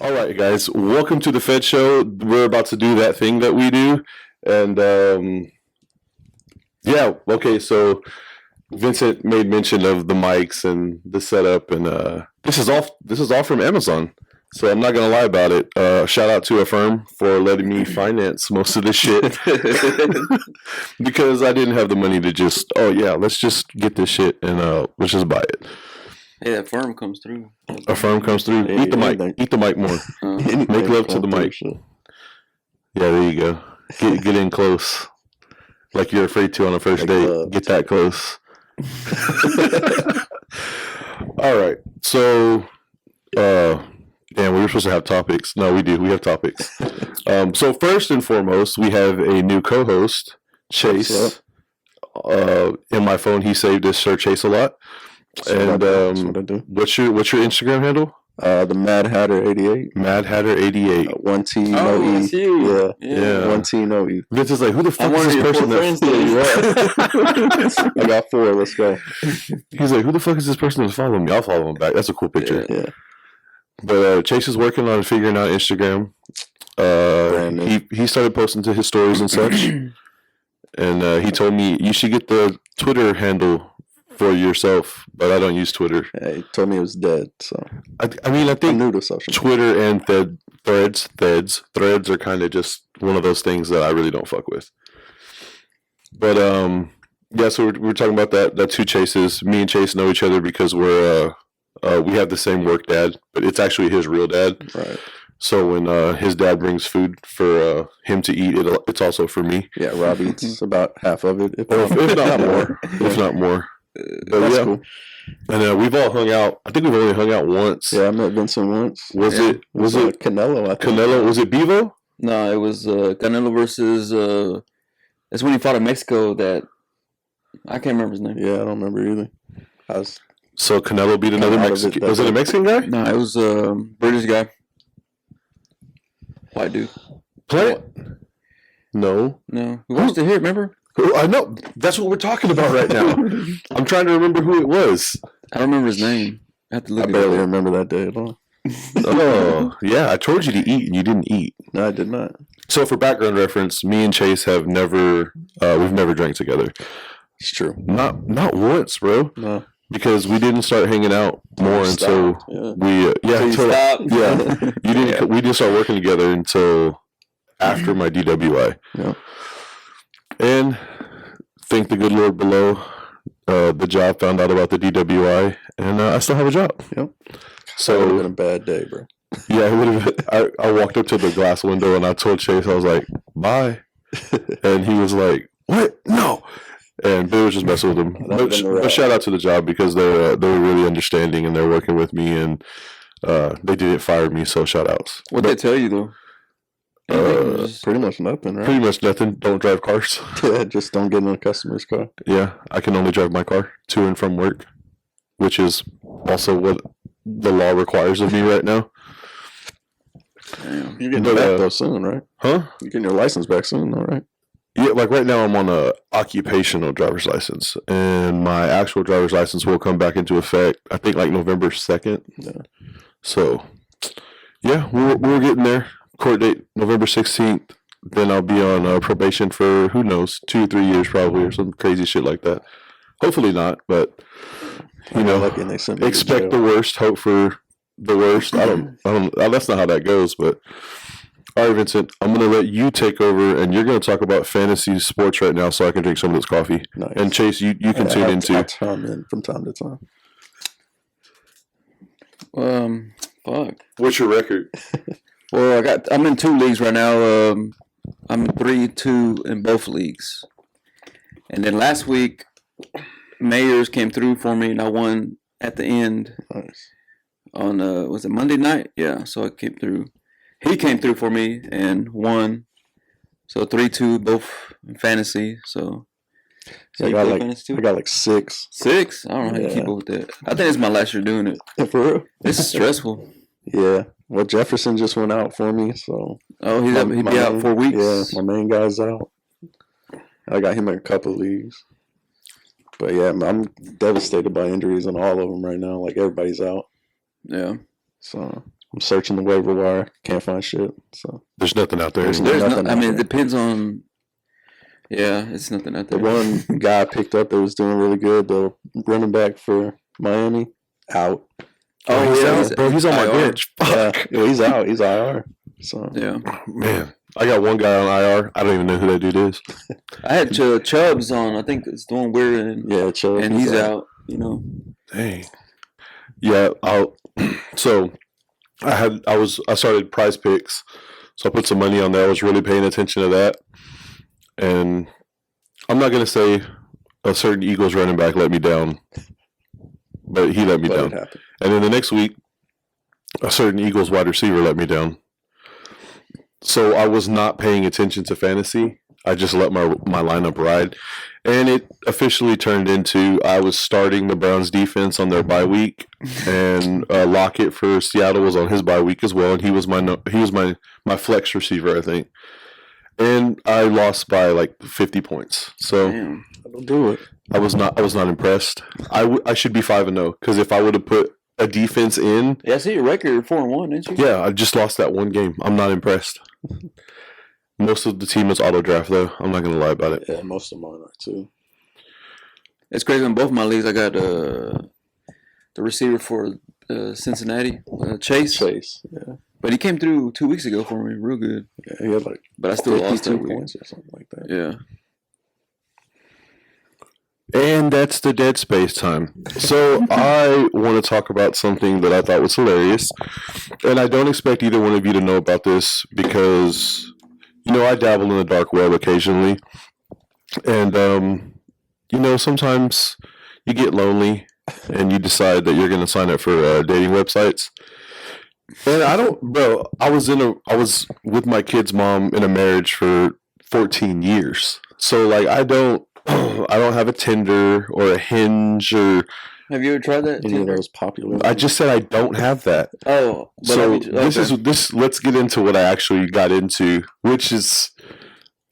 All right, guys. Welcome to the FED Show. We're about to do that thing that we do, and yeah. Okay, so Vincent made mention of the mics and the setup, and this is all. This is all from Amazon. So I'm not gonna lie about it. Shout out to Affirm for letting me finance most of this shit because I didn't have the money to just. Oh yeah, let's just get this shit and let's just buy it. Hey, that firm comes through. Affirm comes through. Yeah, Eat the mic. anything. Eat the mic more. Make love to the mic. Yeah, there you go. Get in close, like you're afraid to on a first date. Get that close. All right. So, damn, we were supposed to have topics. No, we do. We have topics. So first and foremost, we have a new co-host, Chase. In my phone, he saved as Sir Chase a lot. And what I do. What's your Instagram handle? The Mad Hatter 88. Mad Hatter 88. One T, no Oh, E. that's you. Yeah. One T, no E. Vince is like, who the fuck is one of this your person? four friends, I got 4. Let's go. He's like, who the fuck is this person that's following me? I'll follow him back. That's a cool picture. Yeah. But Chase is working on figuring out Instagram. He started posting to his stories and such. And he told me you should get the Twitter handle for yourself, but I don't use Twitter. Yeah, he told me it was dead, so I mean, I I'm think new to social media. Twitter and threads are kind of just one of those things that I really don't fuck with. But yeah, so we're talking about that. That's who Chase is. Me and Chase know each other because we have the same work dad, but it's actually his real dad. Right. So when his dad brings food for him to eat, it's also for me. Yeah, Rob eats about half of it, if not more. If not more. But that's yeah. cool. And we've all hung out. I think we've only hung out once. Yeah, I met Vincent once. Was it Canelo? I think. Canelo? Was it Bevo? No, it was Canelo versus. That's when he fought in Mexico. That I can't remember his name. Yeah, I don't remember either. So Canelo beat another Mexican. Was it a Mexican guy? No, it was a British guy. White dude. Plant? No. No, we watched it here. Remember? I know. That's what we're talking about right now. I'm trying to remember who it was. I don't remember his name. I have to look. I barely remember that day at all. Oh, yeah. I told you to eat and you didn't eat. No, I did not. So for background reference, me and Chase have we've never drank together. It's true. Not once, bro. No. Because we didn't start hanging out more until we we didn't start working together until after my DWI. Yeah. And thank the good Lord below, the job found out about the DWI, and I still have a job. Yep. So it would have been a bad day, bro. Yeah, it would have. I walked up to the glass window and I told Chase, I was like, "Bye," and he was like, "What? No." And they were just messing with him. But shout out to the job because they were really understanding and they're working with me and they didn't fire me. So shout outs. What they tell you though? Pretty much nothing, right? Pretty much nothing. Don't drive cars. Yeah, just don't get in a customer's car. Yeah, I can only drive my car to and from work, which is also what the law requires of me right now. Damn. You're getting back though soon, right? Huh? You're getting your license back soon, though, right? Yeah, like right now I'm on a occupational driver's license, and my actual driver's license will come back into effect, I think, like November 2nd. Yeah. So, yeah, we're getting there. Court date November 16th. Then I'll be on probation for, who knows, 2 or 3 years probably, or some crazy shit like that. Hopefully not, but you know, expect the worst, hope for the worst. I don't. That's not how that goes. But all right, Vincent, I'm gonna let you take over, and you're gonna talk about fantasy sports right now, so I can drink some of this coffee. Nice. And Chase, you can tune into. I chime in from time to time. Fuck. What's your record? Well, I'm in 2 leagues right now. I'm 3-2 in both leagues, and then last week, Mayors came through for me, and I won at the end. Nice. On was it Monday night? Yeah, so I came through. He came through for me and won. So 3-2 both in fantasy. So I got like 6. 6? I don't know how you keep up with that. I think it's my last year doing it. For real? This is stressful. Yeah. Well, Jefferson just went out for me, so. Oh, he'll be out 4 weeks. Yeah, my main guy's out. I got him in a couple of leagues. But yeah, I'm devastated by injuries on all of them right now. Like everybody's out. Yeah. So I'm searching the waiver wire. Can't find shit. So There's nothing out there. There's anymore. There's nothing no. I out mean, it there. depends on. Yeah, it's nothing out the there. one guy I picked up that was doing really good, the running back for Miami, out. Oh, he's yeah, out, bro. He's on my IR. bench. Yeah, Fuck. he's out. He's IR. So Yeah, Man, I got one guy on IR. I don't even know who that dude is. I had Chubbs on. I think it's doing weird, and yeah, chill. he's out. You know. Dang. Yeah, so I started Prize Picks, so I put some money on there. I was really paying attention to that, and I'm not gonna say a certain Eagles running back let me down, but he let me But it down. happened. And then the next week, a certain Eagles wide receiver let me down. So I was not paying attention to fantasy. I just let my lineup ride. And it officially turned into I was starting the Browns defense on their bye week, and Lockett for Seattle was on his bye week as well, and he was my flex receiver, I think. And I lost by like 50 points. So Damn. That'll do it. I was not impressed. I should be 5-0 because if I would have put a defense in, Yeah, I see your record 4-1, didn't you? yeah, I just lost that one game. I'm not impressed. Most of the team is auto draft though. I'm not gonna lie about it. Yeah, most of mine are too. It's crazy. In both my leagues, I got the receiver for Cincinnati, Chase. Chase. Yeah, But he came through 2 weeks ago for me, real good. yeah, he had like But I still lost 52 that week. points or something like that. Yeah. And that's the dead space time. So I want to talk about something that I thought was hilarious, and I don't expect either one of you to know about this because I dabble in the dark web occasionally, and sometimes you get lonely and you decide that you're going to sign up for dating websites. And I was with my kid's mom in a marriage for 14 years. So like I don't have a Tinder or a Hinge or Have you ever tried that? Any of Tinder? those popular. I just said I don't have that. Oh, but So have you- okay. let's get into what I actually got into, which is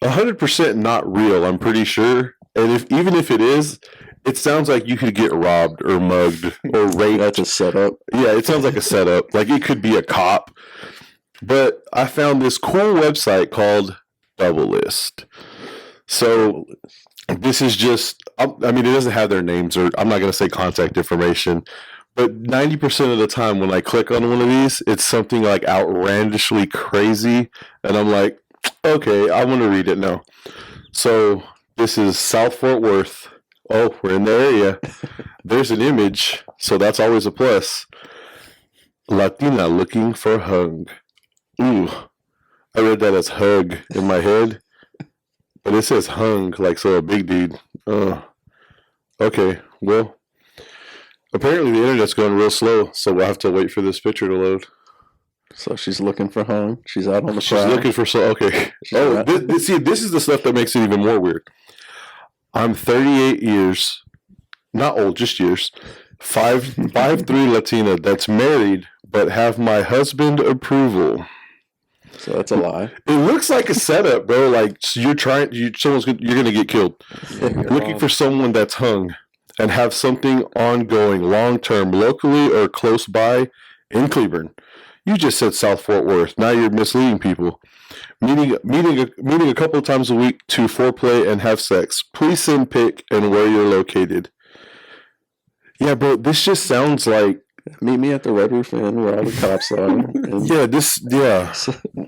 100% not real, I'm pretty sure. And even if it is, it sounds like you could get robbed or mugged or raped. That's a setup. Yeah, it sounds like a setup. Like it could be a cop. But I found this cool website called Double List. So this is just, I mean, it doesn't have their names or I'm not going to say contact information. But 90% of the time when I click on one of these, it's something like outlandishly crazy. And I'm like, okay, I want to read it now. So this is South Fort Worth. Oh, we're in the area. There's an image, so that's always a plus. Latina looking for hug. Ooh, I read that as hug in my head, but it says hung, like so a big dude. Okay, well, apparently the internet's going real slow, so we'll have to wait for this picture to load. So she's looking for home. She's out on the She's prowl. looking for okay. Oh, this is the stuff that makes it even more weird. I'm 38 years, not old, just years. 5'3" Latina that's married, but have my husband approval. So that's a lie. It looks like a setup, bro. Like you're gonna get killed. Looking for someone that's hung and have something ongoing, long term, locally or close by in Cleburne. You just said South Fort Worth. Now you're misleading people. Meeting a couple of times a week to foreplay and have sex. Please send pic and where you're located. Yeah, bro, this just sounds like Meet me at the Red Roof Inn where all the cops are. And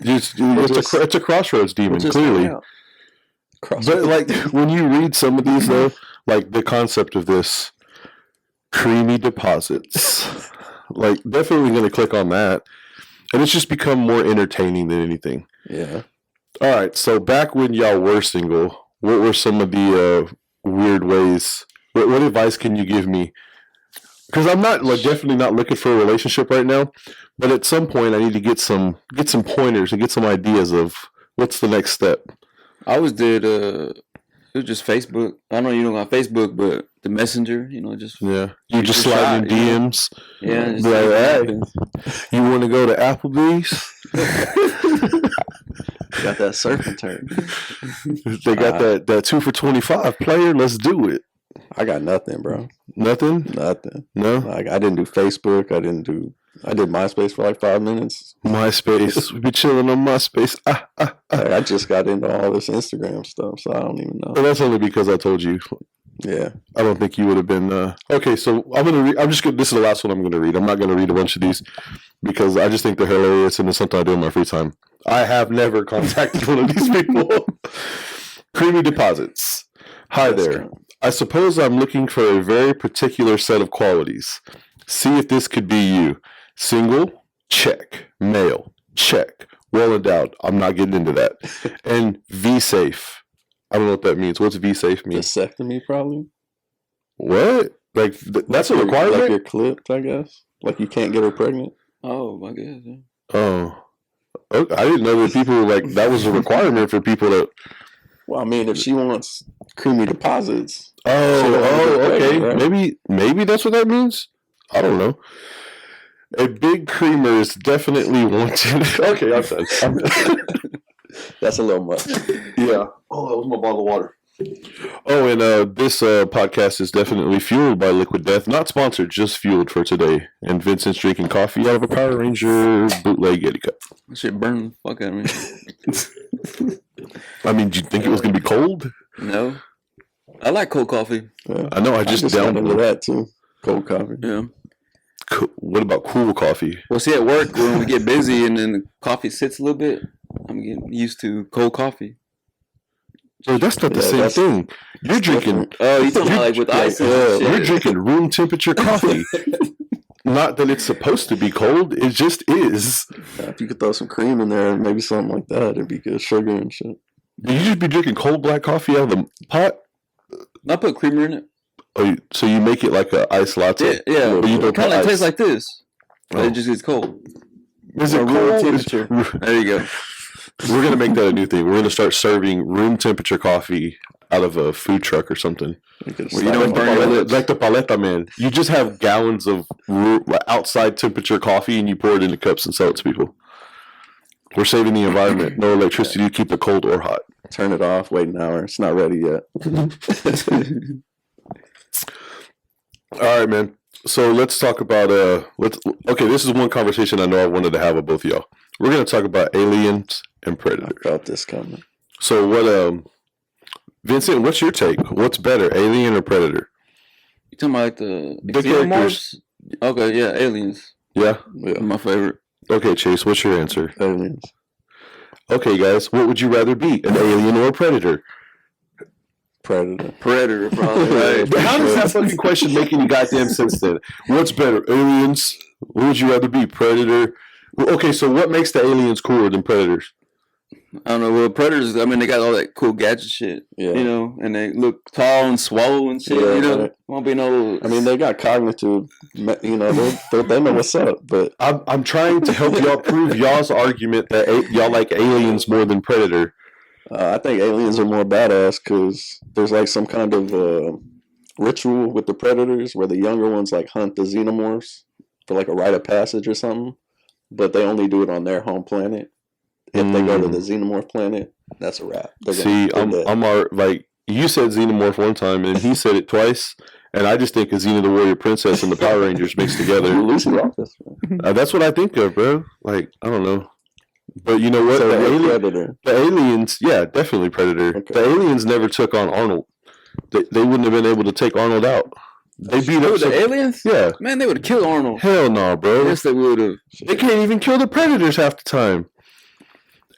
it's a crossroads demon, just clearly. hang out. But like when you read some of these though, like the concept of this creamy deposits, like definitely gonna click on that. And it's just become more entertaining than anything. Yeah. All right, so back when y'all were single, what were some of the weird ways? What advice can you give me? Because I'm not definitely not looking for a relationship right now, but at some point I need to get some pointers and get some ideas of what's the next step. I always did. It was just Facebook. I know you don't got Facebook, but the Messenger. Just Yeah, you just Shoot your slide in shot, you know? DMs. yeah. Just Be like, see what hey. happens. You want to go to Applebee's? Got that surf and turn. They got that 2 for $25 player. Let's do it. I got nothing, bro. Nothing. Nothing. No. Like I didn't do Facebook. I didn't do I did MySpace for like 5 minutes. MySpace. We be chilling on MySpace. I just got into all this Instagram stuff, so I don't even know. But that's only because I told you. Yeah. I don't think you would have been. Okay, so I'm gonna read. I'm just gonna. This is the last one I'm gonna read. I'm not gonna read a bunch of these because I just think they're hilarious and it's something I do in my free time. I have never contacted one of these people. Creamy deposits. Hi That's there. kind of- I suppose I'm looking for a very particular set of qualities. See if this could be you. Single? Check. Male? Check. Well endowed. I'm not getting into that. And V safe. I don't know what that means. What's V safe mean? Vasectomy, probably. What? Like that's a requirement? Like you're clipped, I guess. Like you can't get her pregnant. Oh, my God. Yeah. Oh. Okay. I didn't know that people like that was a requirement for people to. Well, I mean, if she wants creamy deposits. Okay. Right? Maybe that's what that means. I don't know. A big creamer is definitely wanted. Okay, I'm done. That's a little much. Yeah. Oh, that was my bottle of water. Oh, and this podcast is definitely fueled by Liquid Death. Not sponsored, just fueled for today. And Vincent's drinking coffee out of a Power Ranger bootleg Yeti cup. That shit burned the fuck out of me. I mean, do you think it was going to be cold? No. I like cold coffee. Yeah. I know, I just got downed into it. that too. Cold coffee. Yeah. What about cool coffee? Well, see, at work, when we get busy and then the coffee sits a little bit, I'm getting used to cold coffee. So that's not the Yeah, same that's thing. You're drinking. Oh, you talking about like with ice and shit? You're drinking room temperature coffee. Not that it's supposed to be cold. It just is. Yeah, if you could throw some cream in there and maybe something like that, it'd be good. Sugar and shit. You just be drinking cold black coffee out of the pot. I put creamer in it. Oh, so you make it like a iced latte. Yeah. But you don't It kind put of tastes ice. like this. But Oh. it just gets cold. Is it Room cold? temperature. There you go. We're gonna make that a new thing. We're gonna start serving room temperature coffee out of a food truck or something. Well, you don't burn your lips. Like the paleta man. You just have gallons of outside temperature coffee and you pour it into cups and sell it to people. We're saving the environment. No electricity to keep it cold or hot. Turn it off. Wait an hour. It's not ready yet. All right, man. So let's talk about okay, this is one conversation I know I wanted to have with both of y'all. We're gonna talk about aliens and I predators. felt this coming. So what Vincent, what's your take? What's better, alien or predator? You talking about like the The xenomorphs? Okay, yeah, aliens. Yeah? Yeah. My favorite. Okay, Chase, what's your answer? Aliens. Okay, guys, what would you rather be, an alien or a predator? Predator. Predator, probably. Right. But how does that fucking question make any goddamn sense then? What's better, aliens? What would you rather be, predator? Well, okay, so what makes the aliens cooler than predators? I don't know. Well, predators. I mean, they got all that cool gadget shit. Yeah. You know, and they look tall and swole and shit. Yeah, you know, right. won't be no. I mean, they got cognitive. You know, they know what's up. But I'm trying to help y'all prove y'all's argument that y'all like aliens more than predator. I think aliens are more badass because there's like some kind of ritual with the predators where the younger ones like hunt the xenomorphs for like a rite of passage or something, but they only do it on their home planet. If they go to the xenomorph planet, that's a wrap. See, I'm like you said xenomorph one time and he said it twice, and I just think of Xena the Warrior Princess and the Power Rangers mixed together. Lucy Office. That's what I think of, bro. Like I don't know, but you know what? So The aliens, yeah, definitely predator. Okay. The aliens never took on Arnold. They wouldn't have been able to take Arnold out. They beat up the aliens. Yeah. Man, they would have killed Arnold. Hell no, bro. Yes, they would have. They can't even kill the predators half the time.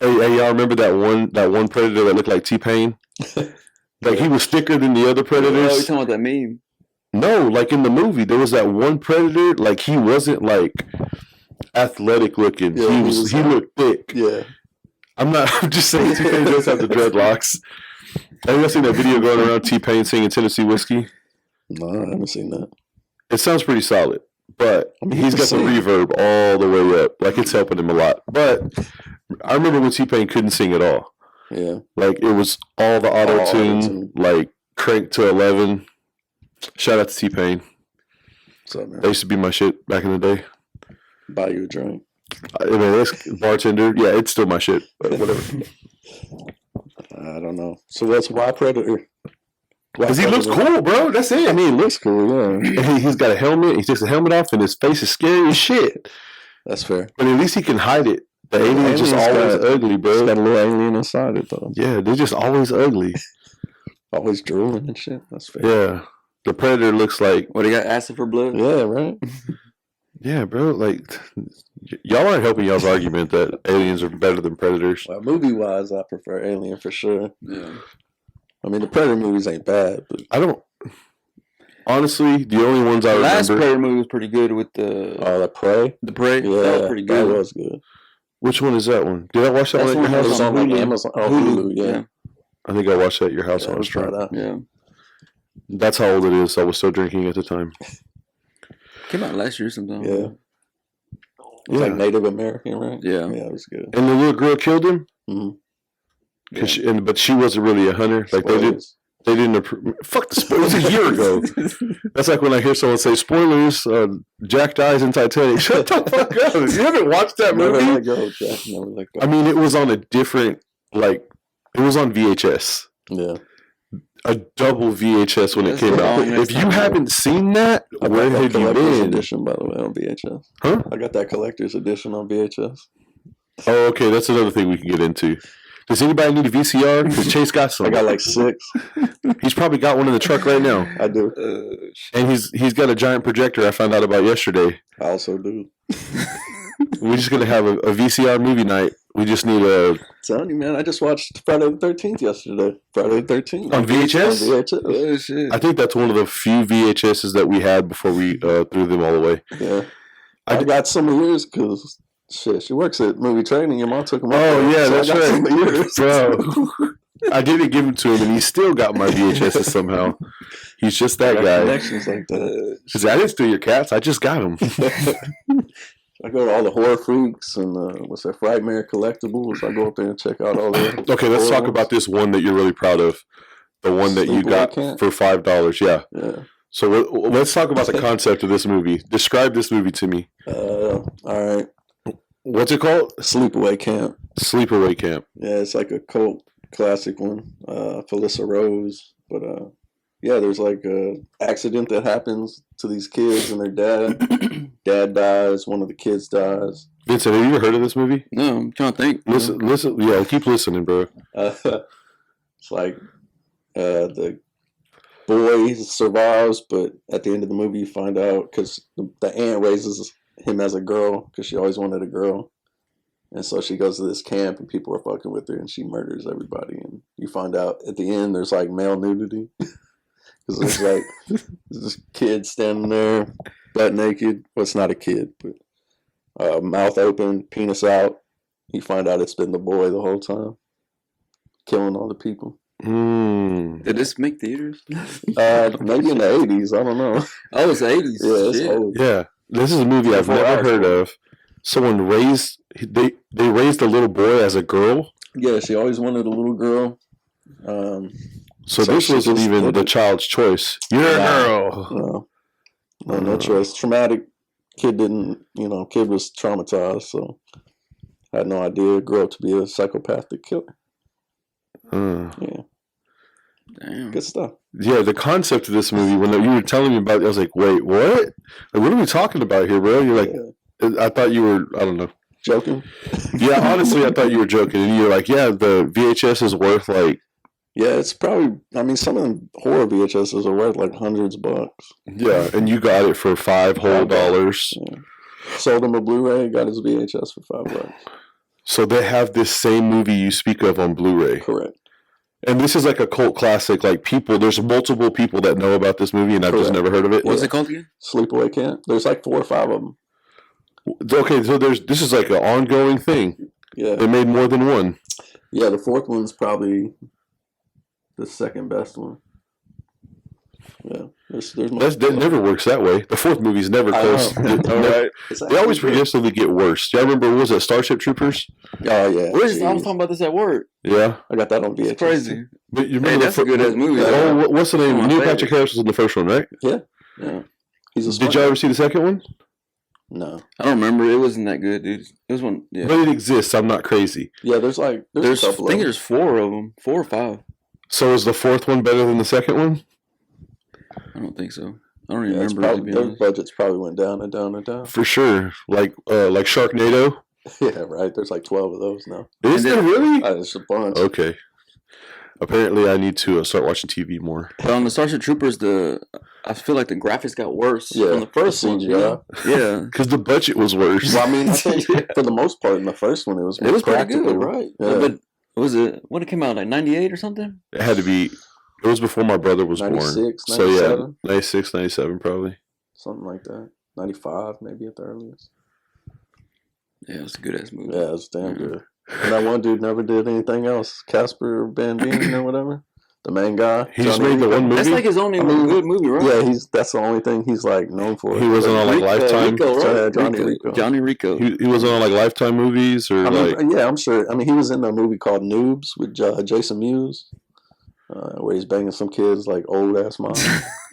Hey, y'all remember that one predator that looked like T-Pain? Like he was thicker than the other Oh, predators. you talking about that meme? No, like in the movie, there was that one predator. Like he wasn't like athletic looking. Yeah, he looked thick. Yeah. I'm just saying T-Pain does have the dreadlocks. Have you ever seen that video going around T-Pain singing Tennessee Whiskey? No, I haven't seen that. It sounds pretty solid, but he's got the reverb all the way up. Like it's helping him a lot. But I remember when T-Pain couldn't sing at all. Yeah. Like it was all the auto-tune, like cranked to 11. Shout out to T-Pain. What's up, man? That used to be my shit back in the day. Buy you a drink. I mean, that's bartender. Yeah, it's still my shit. But whatever. I don't know. So why Predator? Because he looks cool, bro. That's it. I mean, he looks cool, yeah. And he's got a helmet. He takes the helmet off, and his face is scary as shit. That's fair. But at least he can hide it. The Yeah, alien's just alien's always got- ugly, It's bro. got a little alien inside it though. Yeah, they're just always ugly. Always drooling and shit. That's fair. Yeah. The Predator looks like, What, he got acid for blood? Yeah, right. yeah, bro, like, y'all aren't helping y'all's argument that aliens are better than Predators. Well, movie wise, I prefer Alien for sure. Yeah. I mean, the Predator movies ain't bad, but I don't, honestly, the only ones I The last remember, Predator movie was pretty good with the that Prey. Prey. Yeah, That was pretty good. That was good. which one is that one? Did I watch that That's one at your one It house? was on like Hulu. Amazon. Oh, Hulu, Hulu. Yeah. I think I watched that at your house Yeah, when I was try drunk. that. Yeah. That's how old it is. I was still drinking at the time. Came out last year sometime. Yeah. It was like Native American, right? Yeah. Yeah, it was good. And the little girl killed him? Mhm. But she wasn't really a hunter. Like Spoilers. they didn't approve. Fuck the spoilers. It was a year ago. That's like when I hear someone say spoilers. Jack dies in Titanic. Shut the fuck up. You haven't watched that Never movie? let go, Jack. Never let go. I mean, it was on a different, like, it was on VHS. Yeah. A double VHS when it That's came the out. longest If you time. haven't seen that, I where got that have you collector's been? edition, by the way, on VHS. Huh? I got that collector's edition on VHS. Oh, okay. That's another thing we can get into. Does anybody need a VCR? Because Chase got some. I got like 6. He's probably got one in the truck right now. I do. And he's got a giant projector I found out about yesterday. I also do. We're just going to have a VCR movie night. We just need a... Telling you, man, I just watched Friday the 13th yesterday. Friday the 13th. On VHS? On VHS. Oh, shit. I think that's one of the few VHSs that we had before we threw them all away. Yeah. I got some of yours because, shit, she works at movie training. Your mom took them Oh, yeah, so that's I got right. some of yours. Bro, I didn't give them to him, and he still got my VHSs somehow. He's just that I got guy. connections like that. Because I didn't steal your cats. I just got them. I go to all the horror freaks and what's that, Frightmare Collectibles. I go up there and check out all the. Okay, let's horror talk about this one that you're really proud of. The one that you Sleepaway got Camp? for $5. Yeah. Yeah. So let's talk about the concept of this movie. Describe this movie to me. All right. What's it called? Sleepaway Camp. Sleepaway Camp. Yeah, it's like a cult classic one. Felissa Rose. But yeah, there's like a accident that happens to these kids and their dad. Dad dies. One of the kids dies. Vincent, have you ever heard of this movie? No, I'm trying to think. Listen. Yeah, keep listening, bro. It's like the boy survives, but at the end of the movie, you find out because the aunt raises him as a girl because she always wanted a girl. And so she goes to this camp and people are fucking with her and she murders everybody. And you find out at the end there's like male nudity. Because there's like this kid standing there butt naked. Well, it's not a kid, but mouth open, penis out. You find out it's been the boy the whole time, killing all the people. Did this make theaters? Maybe in the 80s. I don't know. Oh, it's 80s. Yeah, it's Shit. old. Yeah, this is a movie I've Before I never was heard born. of. Someone they raised a little boy as a girl. Yeah, she always wanted a little girl. So So this she wasn't just even did the it. child's choice. You're a girl. No choice. Traumatic. Kid kid was traumatized, so had no idea. Grew up to be a psychopathic killer. Yeah, Damn. good stuff. Yeah, the concept of this movie, when you were telling me about it, I was like, wait, what? Like, what are we talking about here, bro? You're like, Yeah. I thought you were, I don't know. Joking. Yeah, honestly, I thought you were joking. And you're like, yeah, the VHS is worth like, Yeah, it's probably. I mean, some of them horror VHSs are worth like hundreds of bucks. yeah, and you got it for $5 whole. Yeah. Sold him a Blu-ray. Got his VHS for $5. So they have this same movie you speak of on Blu-ray. Correct. And this is like a cult classic. Like there's multiple people that know about this movie, and I've just Correct. never heard of it. What's it called again? Sleepaway Camp. There's like 4 or 5 of them. Okay, so this is like an ongoing thing. Yeah. They made more than one. Yeah, the 4th one's probably the second best one. Yeah, there's That never works that way. The 4th movie's never I close. know. They always progressively get worse. Do you remember, what was it, Starship Troopers? Oh yeah, I was geez. talking about this at work. Yeah. I got that on VHS. It's crazy. But you Hey, remember that's a good ass movie. Oh, what's the name? One of my Neil favorites. Patrick Harris was in the first one, right? Yeah, he's a. Did smart y'all guy. ever see the second one? No. I don't remember. It wasn't that good, dude. It was one. Yeah. But it exists. I'm not crazy. Yeah, there's a There's, I couple think of them. there's 4 of them. 4 or 5. So is the 4th one better than the second one? I don't think so. I don't even Yeah, remember. To be their honest. budgets probably went down and down and down. For sure. Like Sharknado. Yeah, right. There's like 12 of those now. Is there really? It's a bunch. Okay. Apparently, I need to start watching TV more. But on the Starship Troopers, I feel like the graphics got worse Yeah, from the first one. CGI. Yeah. Because the budget was worse. Well, I mean, I think for the most part in the first one, it was It was pretty practical, good. right? Yeah. But was it when it came out, like 98 or something? It had to be. It was before my brother was 96, born. So yeah, 97? 96, 97 probably. Something like that. 95 maybe at the earliest. Yeah, it's a good ass movie. Yeah, it was damn good. And that one dude never did anything else. Casper Bandine or whatever. The main guy. He just Johnny made the Rico. one movie. That's like his only good movie, right? Yeah, that's the only thing he's like known for. He wasn't on like Lifetime. Rico, right? Johnny Rico. Johnny Rico. He wasn't on like Lifetime movies or I mean, like. yeah, I'm sure. I mean, he was in a movie called Noobs with Jason Mewes, where he's banging some kids like old ass mom.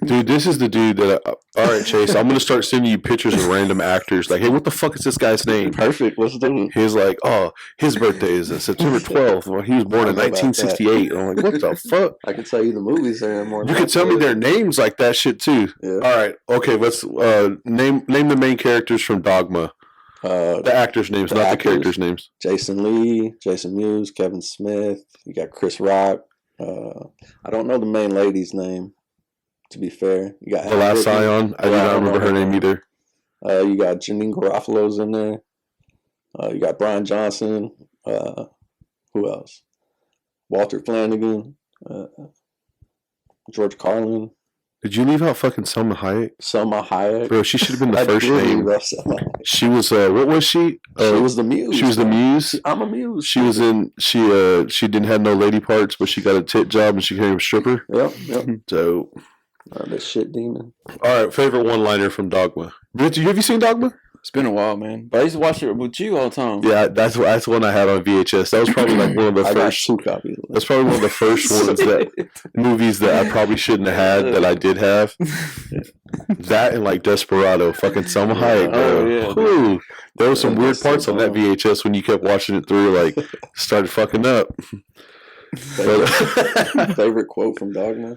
Dude, this is the dude that. All right, Chase. I'm gonna start sending you pictures of random actors. Like, hey, what the fuck is this guy's name? Perfect. Let's do it. He's like, oh, his birthday is September 12th. Well, he was born in 1968. I'm like, what the fuck? I can tell you the movies there more. You can tell me their names like that shit too. Yeah. All right, okay. Let's name the main characters from Dogma. The actors' names, not the characters' names. Jason Lee, Jason Mewes, Kevin Smith. You got Chris Rock. I don't know the main lady's name. To be fair, you got The Last Scion. I do not remember her name either. You got Janine Garofalo's in there. You got Brian Johnson. Who else? Walter Flanagan. George Carlin. Did you leave out fucking Selma Hayek? Selma Hayek. Bro, she should have been the first name. Selma. She was what was she? She was the Muse. She was the Muse. I'm a Muse. She was in. She didn't have no lady parts, but she got a tit job and she became a stripper. Yep. So. That shit demon. All right, favorite one-liner from Dogma. Have you seen Dogma? It's been a while, man. But I used to watch it with you all the time. Yeah, that's one I had on VHS. That was probably like one of the I got first. 2 copies. That's probably one of the first ones movies that I probably shouldn't have had that I did have. That and like Desperado, fucking Selma Hayek, bro. Oh, yeah. Whew. There was some Yeah, weird that's parts so on that dumb. VHS when you kept watching it through, like started fucking up. Favorite quote from Dogma?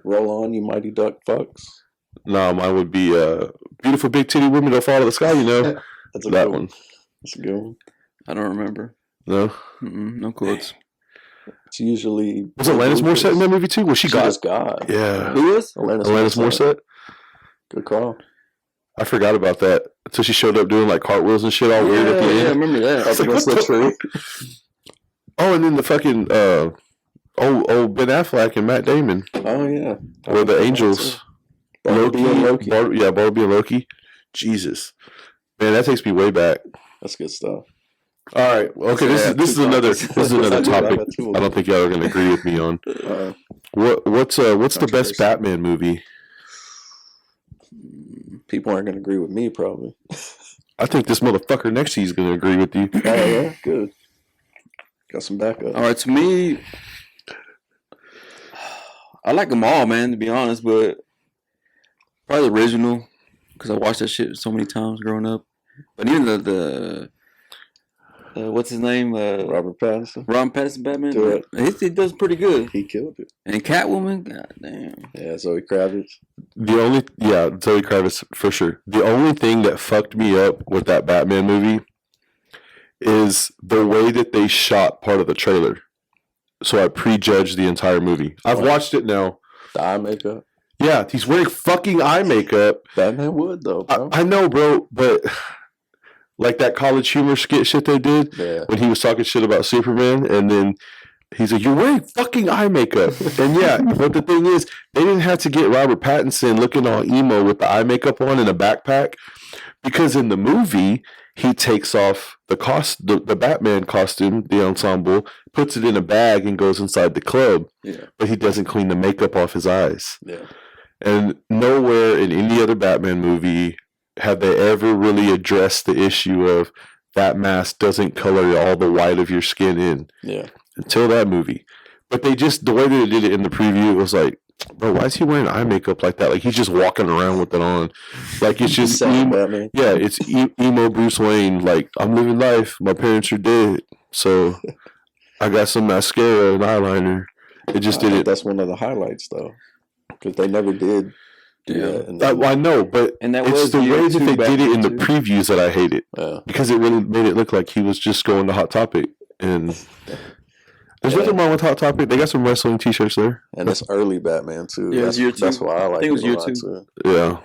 Roll on, you mighty duck fucks. No, mine would be beautiful big titty women don't fall out of the sky, you know. That's a That good one. That's a good one. I don't remember. No. No quotes. It's usually Was Alanis Morissette in that movie too? Was she She God? was God. Yeah. Who was? Alanis Morissette? Good call. I forgot about that until she showed up doing like cartwheels and shit all weird at the Yeah, I end. remember that. It's like, What's what the tree? Oh, and then the fucking old Ben Affleck and Matt Damon Oh yeah. were the angels. Barnaby and Loki. Barnaby and Loki. Jesus, man, that takes me way back. That's good stuff. All right, okay. This is another topic. I don't think y'all are gonna agree with me on. What's the best Batman movie? People aren't gonna agree with me probably. I think this motherfucker next to you is gonna agree with you. Oh yeah, good. Got some backup. All right, to me, I like them all, man, to be honest, but probably the original, because I watched that shit so many times growing up. But even the what's his name? Robert Pattinson. Ron Pattinson Batman. Do He does pretty good. He killed it. And Catwoman, god damn. Yeah, Zoe Kravitz. Zoe Kravitz for sure. The only thing that fucked me up with that Batman movie is the way that they shot part of the trailer. So I prejudged the entire movie. I've watched it now. The eye makeup. Yeah, he's wearing fucking eye makeup. Batman would though, bro. I know, bro, but like that College Humor skit shit they did Yeah. when he was talking shit about Superman, and then he's like, "You're wearing fucking eye makeup." And yeah, but the thing is, they didn't have to get Robert Pattinson looking all emo with the eye makeup on and a backpack, because in the movie he takes off the Batman costume, the ensemble, puts it in a bag and goes inside the club. Yeah. But he doesn't clean the makeup off his eyes. Yeah. And nowhere in any other Batman movie have they ever really addressed the issue of that mask doesn't color all the white of your skin in. Yeah. Until that movie. But the way that they did it in the preview, it was like, bro, why is he wearing eye makeup like that? Like he's just walking around with it on. Like it's just Batman. yeah, it's emo Bruce Wayne. Like, I'm living life. My parents are dead. So I got some mascara and eyeliner. It just I think didn't. that's one of the highlights though. Because they never did Yeah. And then, I know, but And that it's was the year way that two they back did it in the then, too. previews that I hate it. yeah. Because it really made it look like he was just going to Hot Topic. And there's Yeah. nothing wrong with Hot Topic. They got some wrestling t-shirts there. And it's early Batman too. Yeah, it was year two. That's why I like think it was it a year lot, two. too. Yeah.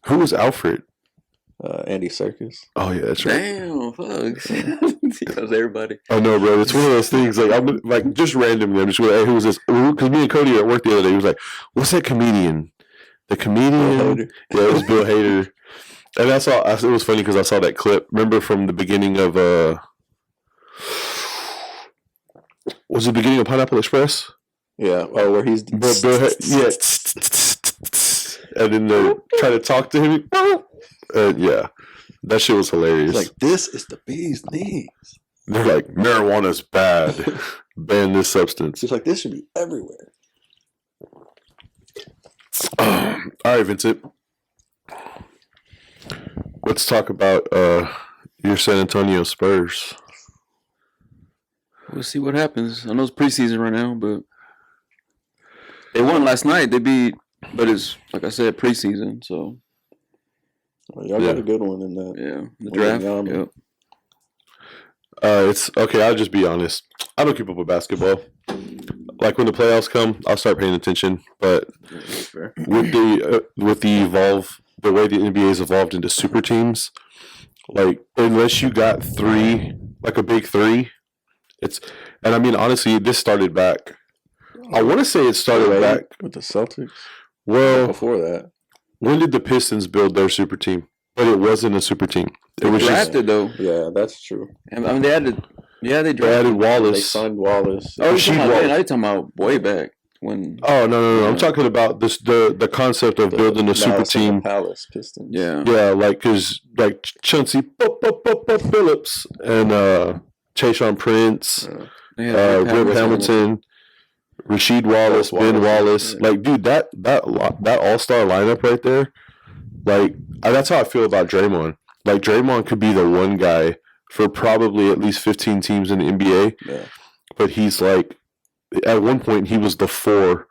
Who was Alfred? Andy Serkis. Oh, yeah, that's right. Damn, fuck. He knows everybody. I know, bro. It's one of those things. Like, I'm like just randomly. I'm just going, hey, who was this? Because me and Cody were at work the other day. He was like, "What's that comedian?" The comedian. Bill Hader. Yeah, it was Bill Hader. And I saw. It was funny because I saw that clip. Remember from the beginning of was it the beginning of Pineapple Express? Yeah. Oh, where he's Bill yeah. And then they try to talk to him. Yeah, that shit was hilarious. He's like, this is the bee's knees. They're like, marijuana's bad. Ban this substance. He's like, this should be everywhere. All right, Vincent. Let's talk about your San Antonio Spurs. We'll see what happens. I know it's preseason right now, but they won last night. They beat, but it's like I said, preseason. So Well, y'all got a good one in that. yeah, the Well, draft. yeah, Yep. It's okay. I'll just be honest. I don't keep up with basketball. Like when the playoffs come, I'll start paying attention. But That's fair. with the evolve, the way the NBA's evolved into super teams, like unless you got three, like a big three, and I mean honestly, this started back. I want to say it started back with the Celtics. well Before that, when did the Pistons build their super team? But it wasn't a super team. It was just Drafted though. yeah, that's true. And, I mean, they added. Yeah, they they drafted. added They Wallace. signed Wallace. Oh, Rasheed you're talking about, Wallace. man, you're talking about way back when. Oh no! I'm talking about this the concept of building a super Dallas and the team. Palace Pistons. Yeah. Yeah, like because like Chauncey Phillips and Tayshaun Prince, They had Pat Rip West Hamilton, Rasheed Wallace, Ben Wallace. Yeah. Like, dude, that all-star lineup right there. Like, that's how I feel about Draymond. Like, Draymond could be the one guy for probably at least 15 teams in the NBA, Yeah. but he's like, at one point, he was the 4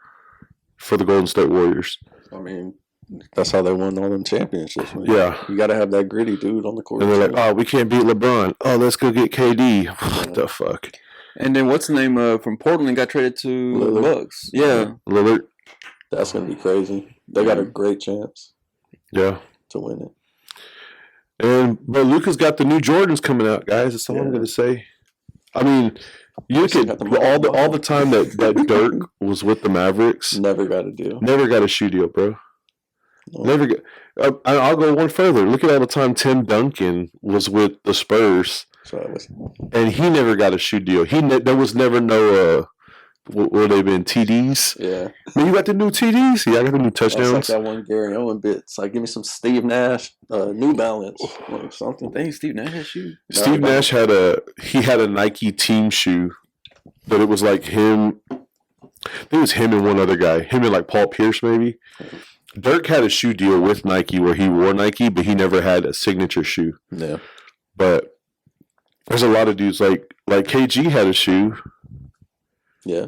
for the Golden State Warriors. I mean, that's how they won all them championships. Man. Yeah. You got to have that gritty dude on the court. And they're like, too. oh, we can't beat LeBron. Oh, let's go get KD. What the fuck? And then what's the name from Portland got traded to the Lillard. Bucks? Yeah. Lillard? That's going to be crazy. They got a great chance Yeah. to win it. But Luka's got the new Jordans coming out, guys. That's all I'm Yeah. gonna say. I mean, you Still could got the all the time that Dirk was with the Mavericks, Never got a deal. never got a shoe deal, bro. No. Never get. I'll go one further. Look at all the time Tim Duncan was with the Spurs, So it was, and he never got a shoe deal. There was never no what would they been TDs? yeah. Man, you got the new TDs? Yeah, I got the new That's like touchdowns. that one Gary Owen bit. It's like, give me some Steve Nash, New Balance, or something. Dang, Steve Nash had shoes. Steve Nash had a Nike team shoe, but it was like him. I think it was him and one other guy. Him and like Paul Pierce maybe. Dirk had a shoe deal with Nike where he wore Nike, but he never had a signature shoe. Yeah. But there's a lot of dudes like KG had a shoe. Yeah.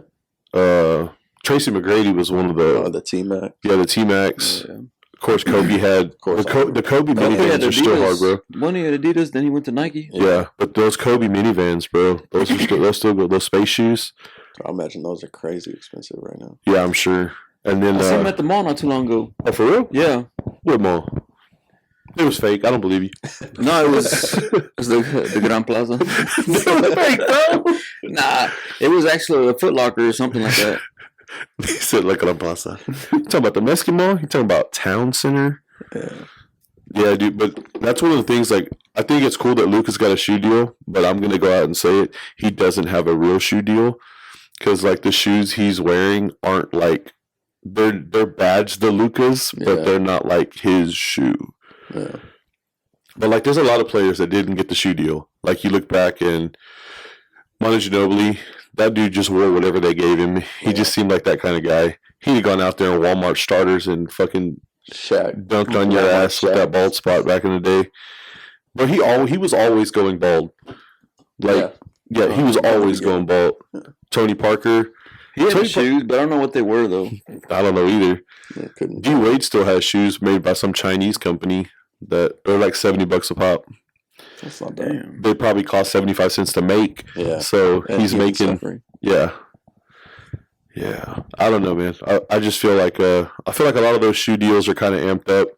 Tracy McGrady was one of The T-Mac. the T-Macs. Yeah. Of course, Kobe had course, the Kobe He had minivans are still hard, bro. One he had Adidas, then he went to Nike. Yeah, but those Kobe minivans, bro, those are still good. Those space shoes. I imagine those are crazy expensive right now. Yeah, I'm sure. And then I saw him at the mall not too long ago. oh, for real? Yeah. What mall? It was fake. I don't believe you. No, it was the Grand Plaza. It was fake, bro. Nah, it was actually a Foot Locker or something like that. He said, "Look at La Plaza." You talking about the Mexican mall? You talking about Town Center? Yeah. Yeah, dude. But that's one of the things. Like, I think it's cool that Luka's got a shoe deal, but I'm gonna go out and say it. He doesn't have a real shoe deal because, like, the shoes he's wearing aren't like they're badged the Lukas, but Yeah. they're not like his shoe. Yeah. But like, there's a lot of players that didn't get the shoe deal. Like, you look back and Manu Ginobili, that dude just wore whatever they gave him. He just seemed like that kind of guy. He'd have gone out there in Walmart starters and fucking Shaq. dunked on your Walmart ass with Shaq. that bald spot back in the day. But he was always going bald. Like, yeah, he was always going bald. Tony Parker, He had 20 shoes, but I don't know what they were though. I don't know either. Yeah, couldn't. D Wade still has shoes made by some Chinese company that are like $70 a pop. That's not bad. Damn. They probably cost 75 cents to make. Yeah. So And he's human making. suffering. Yeah. Yeah. I don't know, man. I just feel like I feel like a lot of those shoe deals are kind of amped up.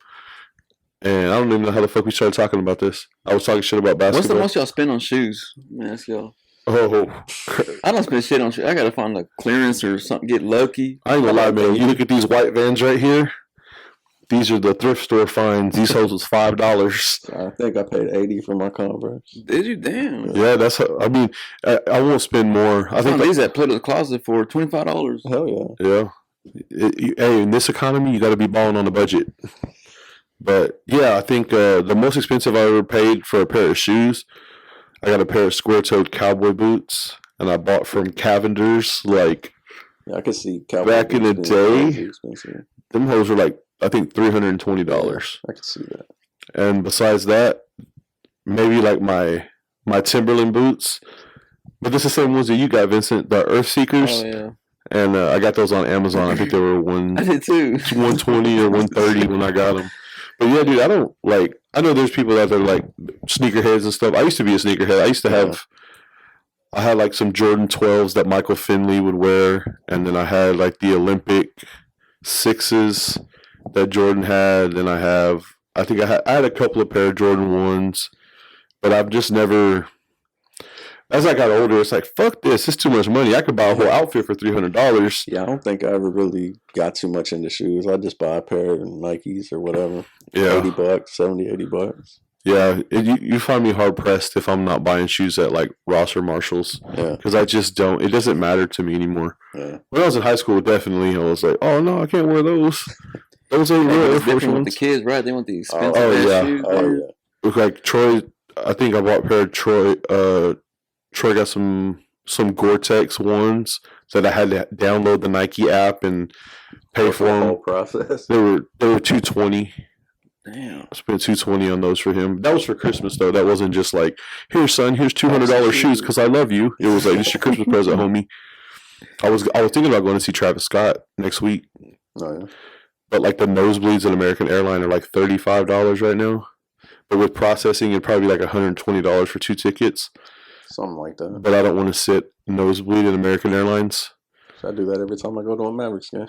And I don't even know how the fuck we started talking about this. I was talking shit about What's the basketball. most y'all spend on shoes? Man, ask y'all. Oh, I don't spend shit on shoes. I gotta find a clearance or something. Get lucky. I ain't gonna lie, man. You look at these white Vans right here. These are the thrift store finds. These hoes was $5. I think I paid $80 for my Converse. Did you? Damn. Yeah, that's. I mean, I won't spend more. I I think found these at Put in the Closet for $25. Hell yeah. Yeah. Hey, in this economy, you got to be balling on the budget. But yeah, I think the most expensive I ever paid for a pair of shoes, I got a pair of square-toed cowboy boots, and I bought from Cavender's. Like, Yeah, I could see cowboy back in the boots being day, crazy expensive. them hoes were like, I think $320. I could see that. And besides that, maybe like my Timberland boots. But this is the same ones that you got, Vincent, the Earth Seekers. Oh yeah. And I got those on Amazon. I think they were I did too. 120 or 130 when I got them. But yeah, dude, I don't like. I know there's people out there like sneakerheads and stuff. I used to be a sneakerhead. I used to have. I had like some Jordan 12s that Michael Finley would wear, and then I had like the Olympic 6s that Jordan had, and I think I had a couple of pair of Jordan 1s, but I've just never. As I got older, it's like, fuck this. It's too much money. I could buy a whole outfit for $300. Yeah, I don't think I ever really got too much into shoes. I just buy a pair of Nikes or whatever. Yeah. $80, $70, $80. Yeah. You find me hard pressed if I'm not buying shoes at like Ross or Marshall's. Yeah. Because I just don't. It doesn't matter to me anymore. Yeah. When I was in high school, definitely, I was like, oh, no, I can't wear those. Those are real Air It's Force different with the ones. kids, right? They want the expensive Oh, ass yeah. shoes. Oh, man. yeah. Look like Troy. I think I bought a pair of Troy. Troy got some Gore-Tex ones that I had to download the Nike app and pay for The whole them. process. They were $220. Damn. I spent $220 on those for him. That was for Christmas though. That wasn't just like, here, son, here's $200 shoes because I love you. It was like, this is your Christmas present, homie. I was thinking about going to see Travis Scott next week, Oh, yeah. but like the nosebleeds at American Airlines are like $35 right now. But with processing, it'd probably be like $120 for 2 tickets. Something like that. But I don't want to sit nosebleed in American Airlines. So I do that every time I go to a Mavericks game.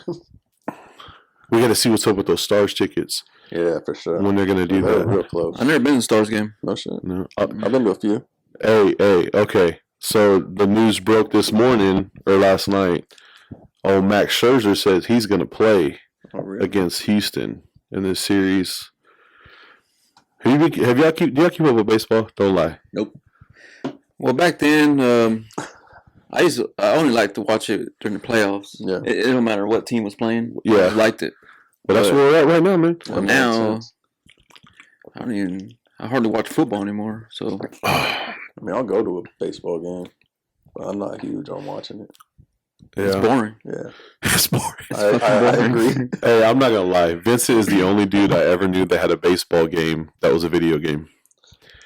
We got to see what's up with those Stars tickets Yeah, for sure. when they're gonna do They're that. real close. I've never been to the Stars game. No shit. No. I've been to a few. Hey, okay. So the news broke this morning or last night. Oh, Max Scherzer says he's gonna play Oh, really? against Houston in this series. Do y'all keep up with baseball? Don't lie. Nope. Well, back then, I only liked to watch it during the playoffs. Yeah. It don't matter what team was playing. Yeah. I liked it. But that's where we're at right now, man. Well, That makes now sense. I hardly watch football anymore. So I mean, I'll go to a baseball game, but I'm not huge on watching it. it's Yeah, boring. Yeah. it's boring. I agree. Hey, I'm not gonna lie. Vincent is the only dude I ever knew that had a baseball game that was a video game.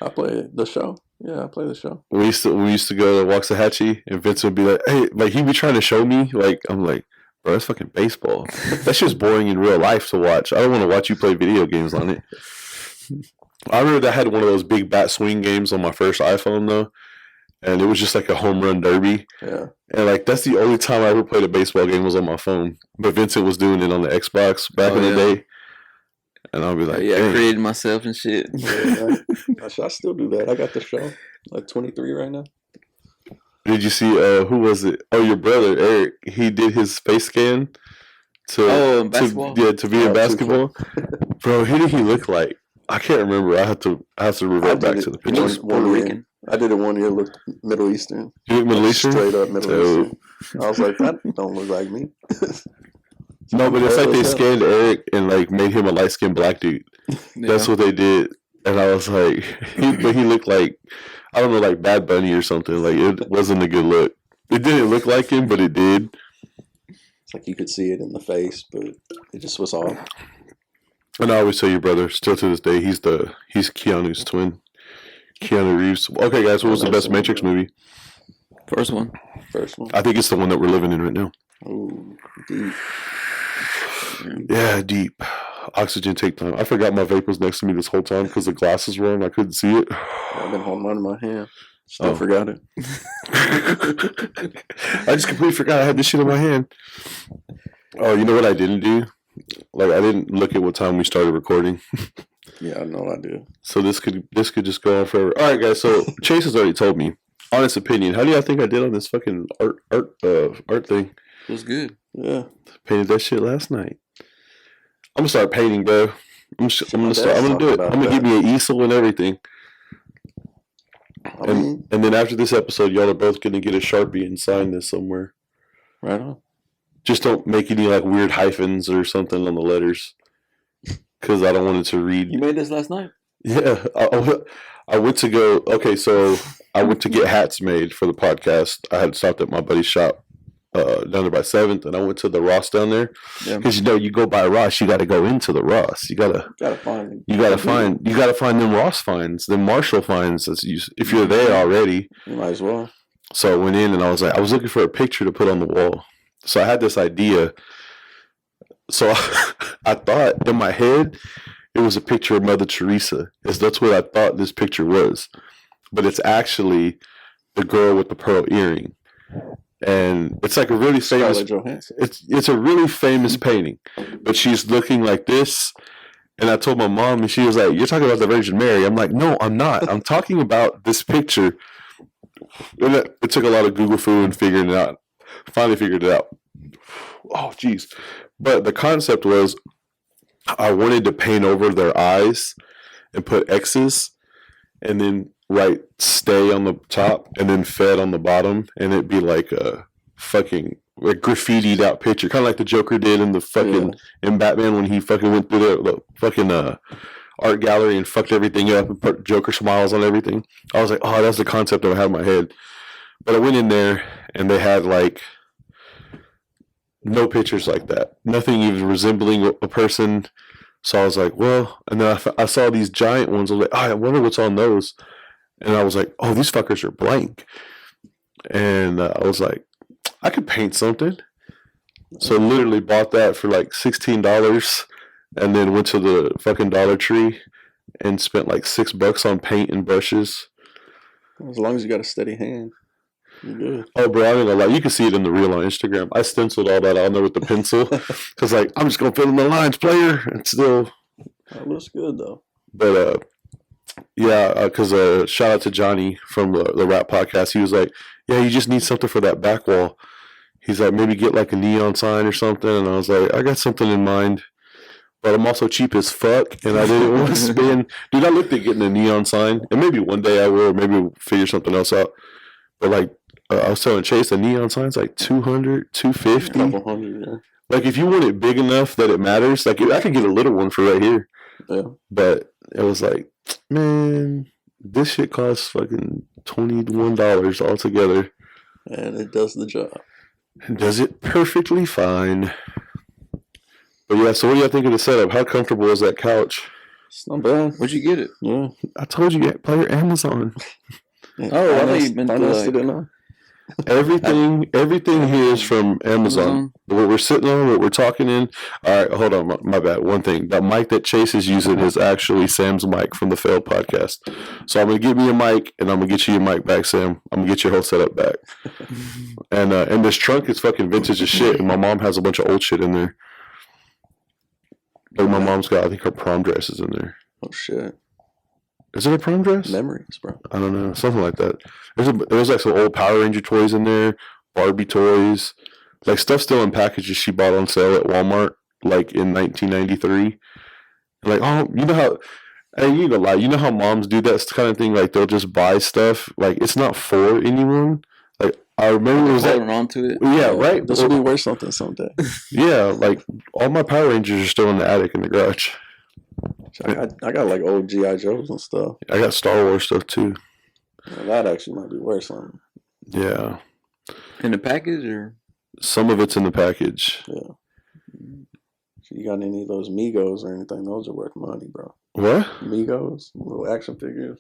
I play the show. Yeah, I play the show. We used to go to Waxahachie, and Vincent would be like, "Hey," like he'd be trying to show me. Like I'm like, "Bro, that's fucking baseball. That's just boring in real life to watch. I don't want to watch you play video games on it." I remember that I had one of those big bat swing games on my first iPhone though, and it was just like a home run derby. Yeah. And like that's the only time I ever played a baseball game was on my phone. But Vincent was doing it on the Xbox back in the day. And I'll be like, Yeah, I "Dang." created myself and shit. Yeah, I still do that. I got the show. Like 23 right now. Did you see who was it? Oh, your brother Eric. He did his face scan to basketball? to be Oh, in basketball. Bro, who did he look like? I can't remember. I have to revert back to the He picture. looks Puerto Rican. I did it one year. Looked Middle Eastern. You look Middle Eastern? Straight up Middle Dude. Eastern. I was like, that don't look like me. No, but it's like they scanned Eric and like made him a light skinned black dude. That's what they did. And I was like, but he looked like, I don't know, like Bad Bunny or something. Like it wasn't a good look. It didn't look like him, but it did. It's like you could see it in the face, but it just was off. And I always tell your brother, still to this day, he's Keanu's twin. Keanu Reeves. Okay, guys, what was the best Matrix movie? First one. First one. I think it's the one that we're living in right now. Ooh, deep. Yeah, deep. Oxygen take time. I forgot my vape was next to me this whole time because the glasses were on. I couldn't see it. I've been holding mine in my hand. Still Oh. forgot it. I just completely forgot I had this shit in my hand. Oh, you know what I didn't do? Like I didn't look at what time we started recording. Yeah, I have no idea. So this could just go on forever. All right, guys. So Chase has already told me, honest opinion. How do y'all think I did on this fucking art thing? It was good. Yeah. Painted that shit last night. I'm gonna start painting, bro. I'm gonna do it. I'm gonna give me an easel and everything. And then after this episode, y'all are both gonna get a Sharpie and sign this somewhere. Right on. Just don't make any like weird hyphens or something on the letters, because I don't want it to read. You made this last night? Yeah, I went to go. Okay, so I went to get hats made for the podcast. I had stopped at my buddy's shop down there by 7th, and I went to the Ross down there because you go by Ross, you got to go into the Ross. You gotta find them Ross finds, them Marshall finds. If you're there already, you might as well. So I went in and I was looking for a picture to put on the wall. So I had this idea. So I thought in my head it was a picture of Mother Teresa, because that's what I thought this picture was. But it's actually the girl with the pearl earring. And it's like a really famous. It's a really famous painting, but she's looking like this. And I told my mom, and she was like, "You're talking about the Virgin Mary." I'm like, "No, I'm not. I'm talking about this picture." And it took a lot of Google food and figuring it out. Finally figured it out. Oh, jeez. But the concept was, I wanted to paint over their eyes and put X's, and then write "stay" on the top and then "fed" on the bottom, and it'd be like a fucking graffitied out picture, kind of like the Joker did in the fucking in Batman when he fucking went through the fucking art gallery and fucked everything up and put Joker smiles on everything. I was like, oh, that's the concept that I had in my head. But I went in there and they had like no pictures like that, nothing even resembling a person. So I was like, well, and then I saw these giant ones. I was like, oh, I wonder what's on those. And I was like, oh, these fuckers are blank. And I was like, I could paint something. So literally bought that for like $16 and then went to the fucking Dollar Tree and spent like $6 on paint and brushes. As long as you got a steady hand, you're good. Oh, bro, I ain't gonna lie. You can see it in the reel on Instagram. I stenciled all that on there with the pencil because like, I'm just going to fill in the lines, player. And still. That looks good, though. But, yeah, because shout out to Johnny from the rap podcast. He was like, yeah, you just need something for that back wall. He's like, maybe get like a neon sign or something. And I was like, I got something in mind, but I'm also cheap as fuck, and I didn't want to spend. Dude, I looked at getting a neon sign, and maybe one day I will, maybe we'll figure something else out. But like, I was telling Chase, a neon sign's like $200, $250. Couple hundred, yeah. Like, if you want it big enough that it matters, like I could get a little one for right here. Yeah. But it was like, man, this shit costs fucking $21 altogether. And it does the job. It does it perfectly fine. But yeah, so what do y'all think of the setup? How comfortable is that couch? It's not bad. Where'd you get it? Yeah. I told you, player Amazon. Yeah. Oh, I thought you'd been Everything here is from Amazon. What we're sitting on, what we're talking in. All right, hold on, my bad. One thing, that mic that Chase is using is actually Sam's mic from the Failed podcast. So I'm gonna give me a mic, and I'm gonna get you your mic back, Sam. I'm gonna get your whole setup back. And this trunk is fucking vintage as shit, and my mom has a bunch of old shit in there. Like my mom's got, I think her prom dress is in there. Oh shit. Is it a prom dress? Memories, bro. I don't know, something like that. There's like some old Power Ranger toys in there, Barbie toys, like stuff still in packages she bought on sale at Walmart, like in 1993. Like, oh, you know how, and you gonna lie, you know how moms do that kind of thing? Like they'll just buy stuff, like it's not for anyone. Like I remember it was like onto it. Yeah, right. This will be worth something someday. Yeah, like all my Power Rangers are still in the attic in the garage. I got like old G.I. Joes and stuff. I got Star Wars stuff too. Yeah, that actually might be worth something. Yeah. In the package, or some of it's in the package. Yeah. So you got any of those Migos or anything? Those are worth money, bro. What? Migos, little action figures,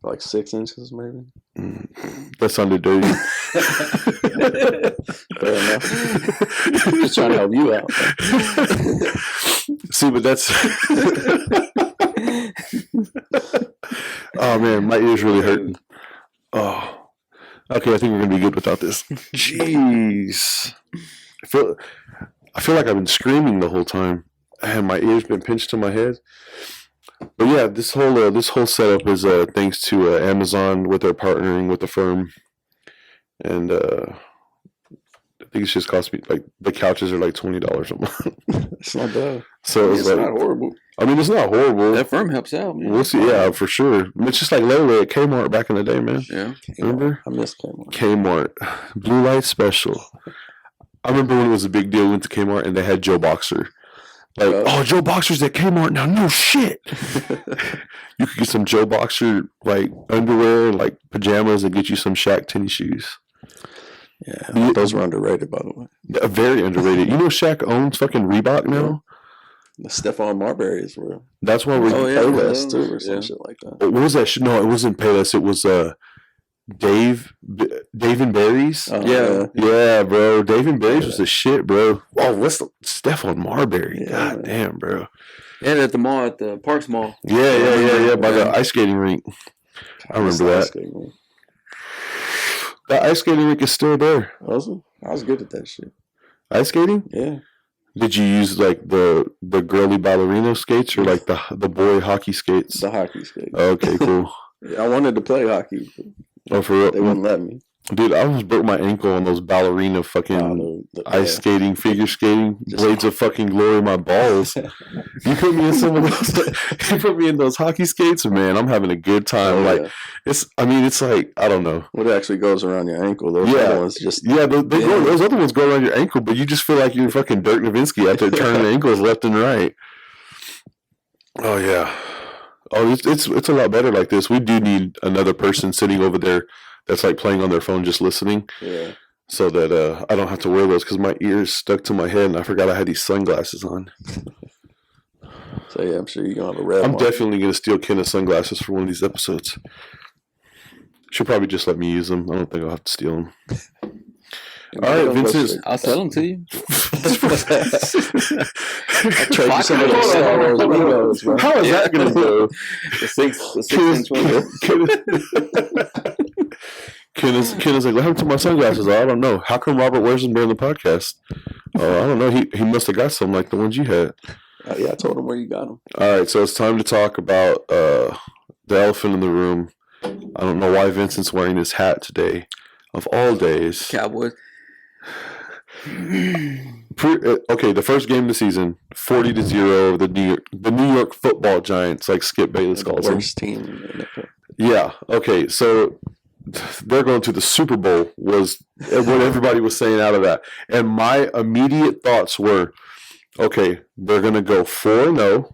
like 6 inches maybe. That sounded dirty. Fair enough. Just trying to help you out. See, but that's. Oh man, my ears really hurting. Oh, okay. I think we're gonna be good without this. Jeez, I feel like I've been screaming the whole time, and my ears been pinched to my head. But yeah, this whole setup is thanks to Amazon with their partnering with the firm, and I think it's just cost me like the couches are like $20 a month. It's not bad. So It's like, not horrible. I mean, it's not horrible. That firm helps out, man. We'll see. Yeah, for sure. It's just like literally at Kmart back in the day, man. Yeah. Remember? I miss Kmart. Kmart Blue Light Special. I remember when it was a big deal. We went to Kmart and they had Joe Boxer. Like, oh, Joe Boxer's at Kmart now. No shit. You could get some Joe Boxer like underwear, like pajamas, and get you some Shaq tennis shoes. Yeah, those were underrated, by the way. Very underrated. You know, Shaq owns fucking Reebok now. The Stephon Marbury's were. That's why we're Payless too, or some shit like that. What was that? No, it wasn't Payless. It was Dave and Barry's. Yeah, bro. Dave and Barry's was the shit, bro. Oh, what's Stephon Marbury? Yeah, God damn, bro. And at the mall, at the Parks Mall. Yeah. By the ice skating rink. I remember that. The ice skating rink is still there. Was it? I was good at that shit. Ice skating? Yeah. Did you use like the girly ballerina skates or like the boy hockey skates? The hockey skates. Okay, cool. Yeah, I wanted to play hockey. Oh, for real? They wouldn't let me. Dude, I almost broke my ankle on those ballerina fucking ice skating, figure skating, blades of fucking glory, my balls. You put me in some of those, you put me in those hockey skates, man, I'm having a good time. It's like, I don't know. What actually goes around your ankle, those other ones just. Yeah, those other ones go around your ankle, but you just feel like you're fucking Dirk Nowitzki out there turning ankles left and right. Oh, yeah. Oh, it's a lot better like this. We do need another person sitting over there that's like playing on their phone, just listening. Yeah. So that I don't have to wear those because my ears stuck to my head and I forgot I had these sunglasses on. So yeah, I'm sure you're gonna have a red. I'm definitely gonna steal Kenneth's sunglasses for one of these episodes. She'll probably just let me use them. I don't think I'll have to steal them. All right, Vincent. I'll sell them to you. I'll trade you some of those Star Wars windows, bro. How is that gonna go? The 6-inch window. Kenneth's like, what happened to my sunglasses? I don't know. How come Robert wears them during the podcast? I don't know. He must have got some like the ones you had. Yeah, I told him where you got them. All right, so it's time to talk about the elephant in the room. I don't know why Vincent's wearing his hat today, of all days. Cowboys. Okay, the first game of the season, 40-0 of the New York Football Giants, like Skip Bayless calls them. Worst team in the NFL. Yeah. Okay, so they're going to the Super Bowl was what everybody was saying out of that, and my immediate thoughts were, okay, they're going to go 4-0.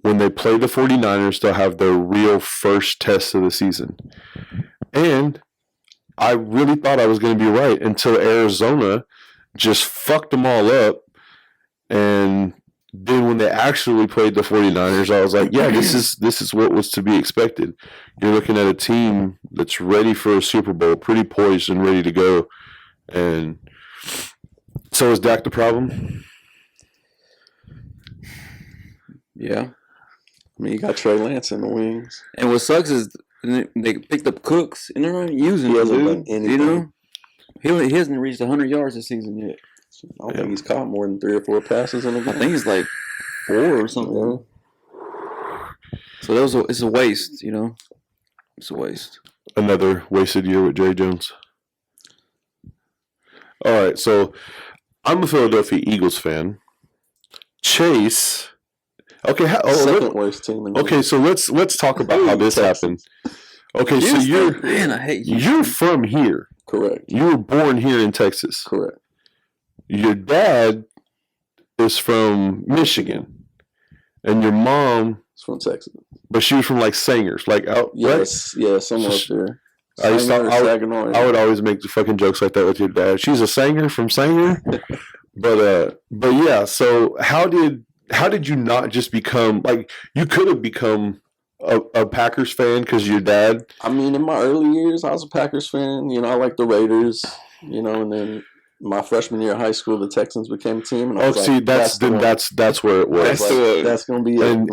When they play the 49ers, they'll have their real first test of the season. And I really thought I was going to be right until Arizona just fucked them all up. And then when they actually played the 49ers, I was like, yeah, this is what was to be expected. You're looking at a team that's ready for a Super Bowl, pretty poised and ready to go. And so is Dak the problem? Yeah. I mean, you got Trey Lance in the wings. And what sucks is they picked up Cooks and they're not using him, dude. You know? He hasn't reached 100 yards this season yet. I don't think he's caught more than 3 or 4 passes in a game. I think it's like 4 or something. So it's a waste, you know? It's a waste. Another wasted year with Jerry Jones. All right, so I'm a Philadelphia Eagles fan. Chase... Okay, second worst team in the league. So let's talk about how this happened. Okay, so man, I hate you. You're from here. Correct. You were born here in Texas. Correct. Your dad is from Michigan, and your mom is from Texas. But she was from like Sangers, like out. Yes, right? Yeah, somewhere up there. I would always make the fucking jokes like that with your dad. She's a Sanger from Sanger, but yeah. So how did you not just become like you could have become a Packers fan because your dad? I mean, in my early years, I was a Packers fan. I like the Raiders. And then my freshman year of high school, the Texans became a team. And I was like, that's where it was. That's going to be it. And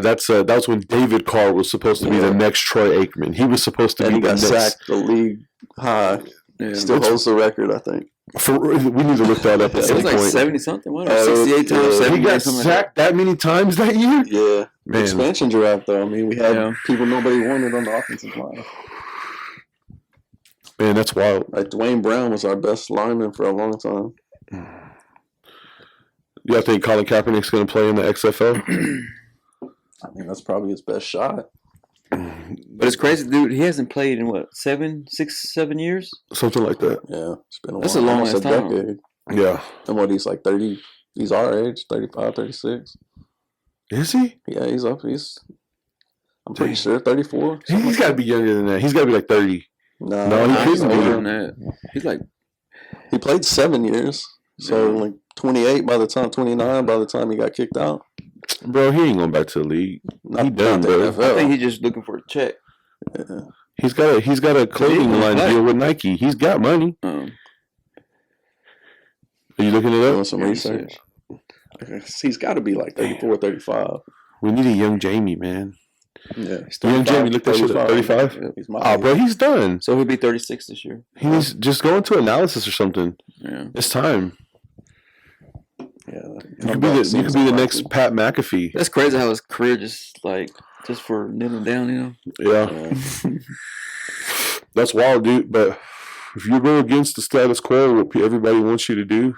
that was when David Carr was supposed to be the next Troy Aikman. He was supposed to be he the got next. sacked the league high. Yeah. Still holds the record, I think. We need to look that up at It some was like point. 70 something, wasn't it? 68 times, yeah. 70 He got something sacked that many times that year? Yeah. Man. Expansion draft, though. I mean, we had people nobody wanted on the offensive line. Man, that's wild. Like Dwayne Brown was our best lineman for a long time. You think Colin Kaepernick's going to play in the XFL? I mean, that's probably his best shot. But it's crazy, dude. He hasn't played in what, 7 years? Something like that. Yeah, it's been a That's while. a long Almost ass time. decade. Yeah. And what, he's like 30? He's our age, 35, 36. Is he? Yeah, he's up. I'm pretty sure 34. He's got to be younger than that. He's got to be like 30. No, he He's couldn't older be. than that. He's like, He played 7 years. So, like 28 by the time, 29 by the time he got kicked out. Bro, he ain't going back to the league. Not, He done, not the bro. NFL. I think he's just looking for a check. Yeah. He's got a clothing line deal with Nike. He's got money. Are you looking it Doing up? some research. He's got to be like 34, 35. We need a young Jamie, man. Yeah. Young Jamie, look that shit up. 35? Yeah, he's my Oh, bro, he's done. So he'll be 36 this year. He's just going to analysis or something. Yeah. It's time. Yeah. You could be the next Pat McAfee. That's crazy how his career just for kneeling down, Yeah. That's wild, dude. But if you go against the status quo, what everybody wants you to do,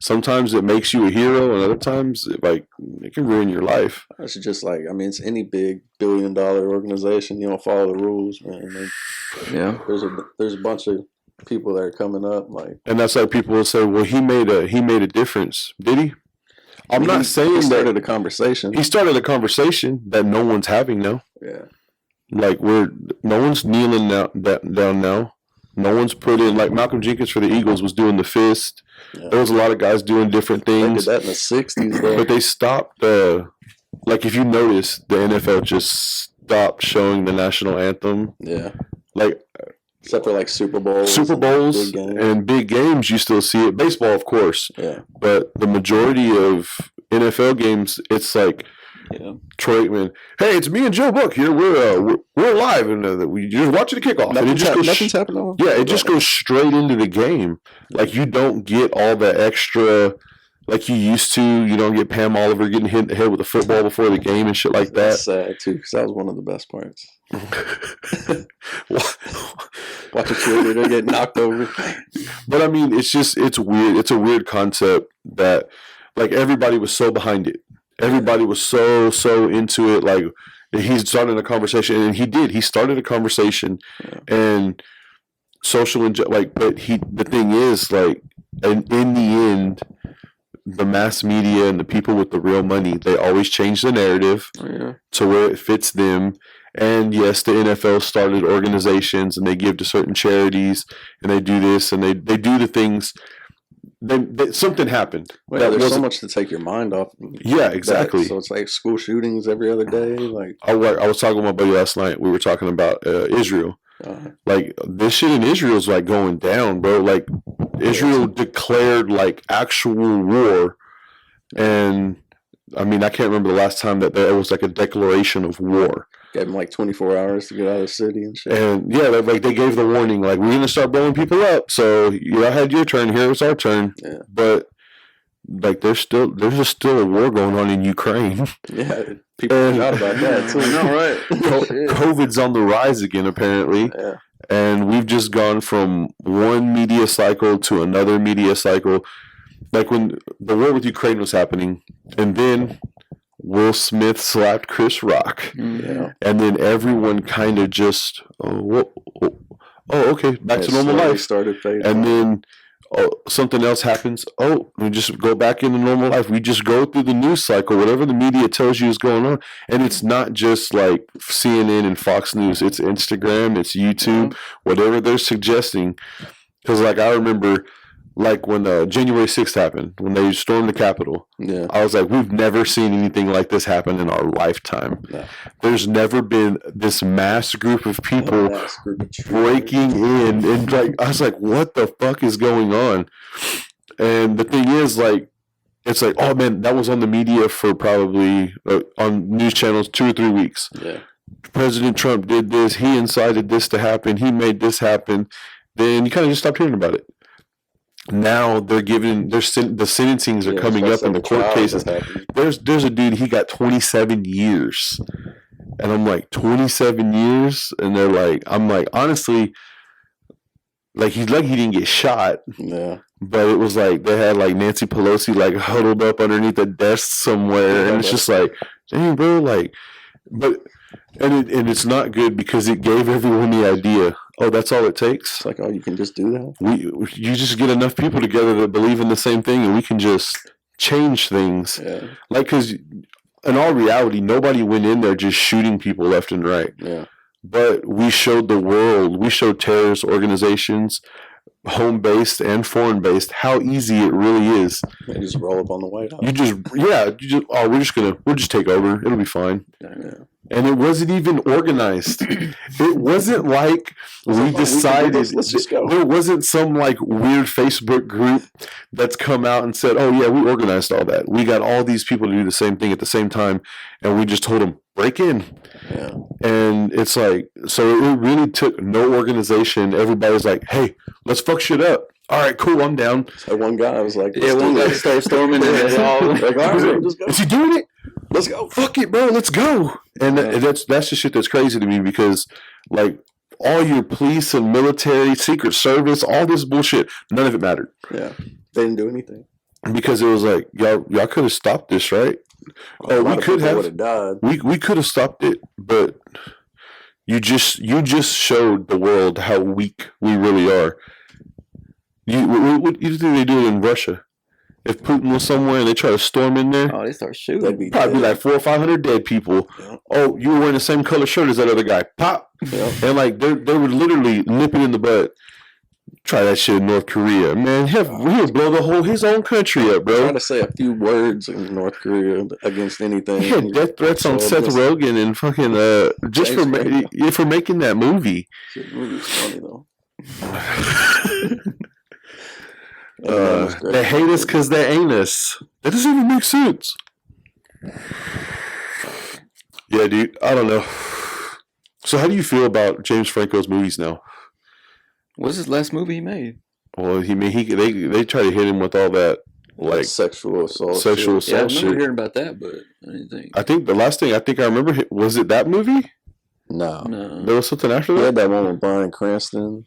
sometimes it makes you a hero, and other times it can ruin your life. It's just it's any big $billion organization. You don't follow the rules, man. Yeah. There's a bunch of people that are coming up, and that's like people will say, "Well, he made a difference." Did he? I'm not saying he started that a conversation. he started a conversation that no one's having now. Yeah. Like no one's kneeling down now. No one's put in, like Malcolm Jenkins for the Eagles was doing the fist. Yeah. There was a lot of guys doing different They things. did that in the 60s, though. But they stopped. If you notice, the NFL just stopped showing the national anthem. Yeah. Like Except for Super Bowls. Big games. And big games, you still see it. Baseball, of course. Yeah. But the majority of NFL games, it's like Troy Aikman. Hey, it's me and Joe Book here. We're live, and we just watching the kickoff. Nothing's happening on. Yeah, it just goes straight into the game. Like you don't get all the extra like you used to. You don't get Pam Oliver getting hit in the head with a football before the game and shit like that. That's sad too, because that was one of the best parts. Watch a cheerleader get knocked over. But I mean, it's weird. It's a weird concept that everybody was so behind it. Everybody was so into it. Like he's starting a conversation, and he did. He started a conversation, and social but the thing is and in the end, the mass media and the people with the real money, they always change the narrative to where it fits them. And yes, the NFL started organizations and they give to certain charities and they do this and they do the things. Something happened. Well, there's so much to take your mind off. Yeah, exactly. So it's like school shootings every other day. I was talking with my buddy last night. We were talking about Israel. This shit in Israel is going down, bro. Israel declared actual war, and I mean I can't remember the last time that there was a declaration of war. Gave them 24 hours to get out of the city and shit. And yeah, they gave the warning we're gonna start blowing people up. So you had your turn. Here it's our turn. Yeah. But there's just still a war going on in Ukraine. Yeah, people forgot about that too. I know, right? COVID's on the rise again, apparently. Yeah. And we've just gone from one media cycle to another media cycle. Like when the war with Ukraine was happening, and then Will Smith slapped Chris Rock. Yeah. And then everyone kind of just, okay, back to normal life. Started fading. And then something else happens. We just go back into normal life. We just go through the news cycle, whatever the media tells you is going on. And it's not just CNN and Fox News. It's Instagram, it's YouTube, whatever they're suggesting. Because I remember like when January 6th happened, when they stormed the Capitol. Yeah. I was like, we've never seen anything like this happen in our lifetime. No. There's never been this mass group of people Mass group of breaking in, and like I was like, what the fuck is going on? And the thing is, like, it's like, oh man, that was on the media for probably on news channels 2 or 3 weeks. Yeah. President Trump did this. He incited this to happen. He made this happen. Then you kind of just stopped hearing about it. Now they're giving the sentencings are coming up in the court cases. There's a dude, he got 27 years, and I'm like, 27 years, and they're like, I'm like, honestly, like he's lucky he didn't get shot. Yeah. But it was like they had like Nancy Pelosi like huddled up underneath a desk somewhere, and it's just like, dang, bro, like, but and it's not good because it gave everyone the idea. Oh, that's all it takes. It's like, oh, you can just do that. You just get enough people together that believe in the same thing, and we can just change things. Yeah. Like, because in all reality, nobody went in there just shooting people left and right. Yeah. But we showed the world, we showed terrorist organizations, home-based and foreign-based, how easy it really is. They just roll up on the White House. We'll just take over. It'll be fine. Yeah. And it wasn't even organized. It wasn't like we decided. Let's just go. There wasn't some like weird Facebook group that's come out and said, "Oh yeah, we organized all that. We got all these people to do the same thing at the same time, and we just told them break in." Yeah. And it's like, so it really took no organization. Everybody's like, "Hey, let's fuck shit up." All right, cool. I'm down. So one guy was like, Yeah, one guy started storming, and they all like, all right, just go. Is he doing it? Let's go. Fuck it, bro. Let's go. And that's the shit that's crazy to me because, like, all your police and military, Secret Service, all this bullshit, none of it mattered. Yeah. They didn't do anything. Because it was like, y'all could have stopped this, right? A lot We of could people have. would have died. We could have stopped it, but you just showed the world how weak we really are. What do you think they do in Russia? If Putin was somewhere and they try to storm in there, oh, they start They'd shooting. be probably dead. like 400 or 500 dead people. Yeah. Oh, you were wearing the same color shirt as that other guy. Pop. Yeah. And like they were literally nipping in the butt. Try that shit in North Korea, man. He'll blow his own country up, Trying bro. to say a few words in North Korea against anything. He had death threats on So Seth just- Rogen and fucking just for making that movie. Shit, the movie's funny though. And that was great. They hate us because they ain't us. That doesn't even make sense. Yeah, dude. I don't know. So, how do you feel about James Franco's movies now? What's his last movie he made? Well, they try to hit him with all that like sexual assault. sexual shit. Yeah, I assault remember shit. hearing about that, but I didn't think. I think the last thing I remember was it that movie. No. No. There was something after He that. had that one with Bryan Cranston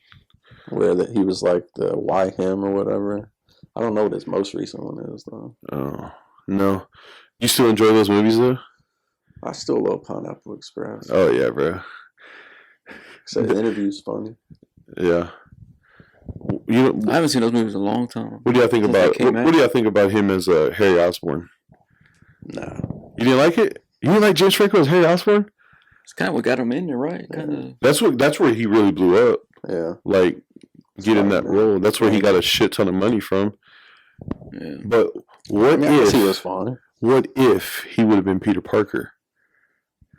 where he was like the why him or whatever. I don't know what his most recent one is though. Oh no, you still enjoy those movies though? I still love Pineapple Express. Oh yeah, bro. So the interview's funny. Yeah. I haven't seen those movies in a long time. What do y'all think Since they about? came What out. do y'all think about him as Harry Osborn? No. You didn't like it? You didn't like James Franco as Harry Osborn? It's kind of what got him in there, right? Kind of. That's where he really blew up. Yeah. Like getting that fine, man. role. That's where he got a shit ton of money from. Yeah. But I what mean, I guess he was if? fine. What if he would have been Peter Parker?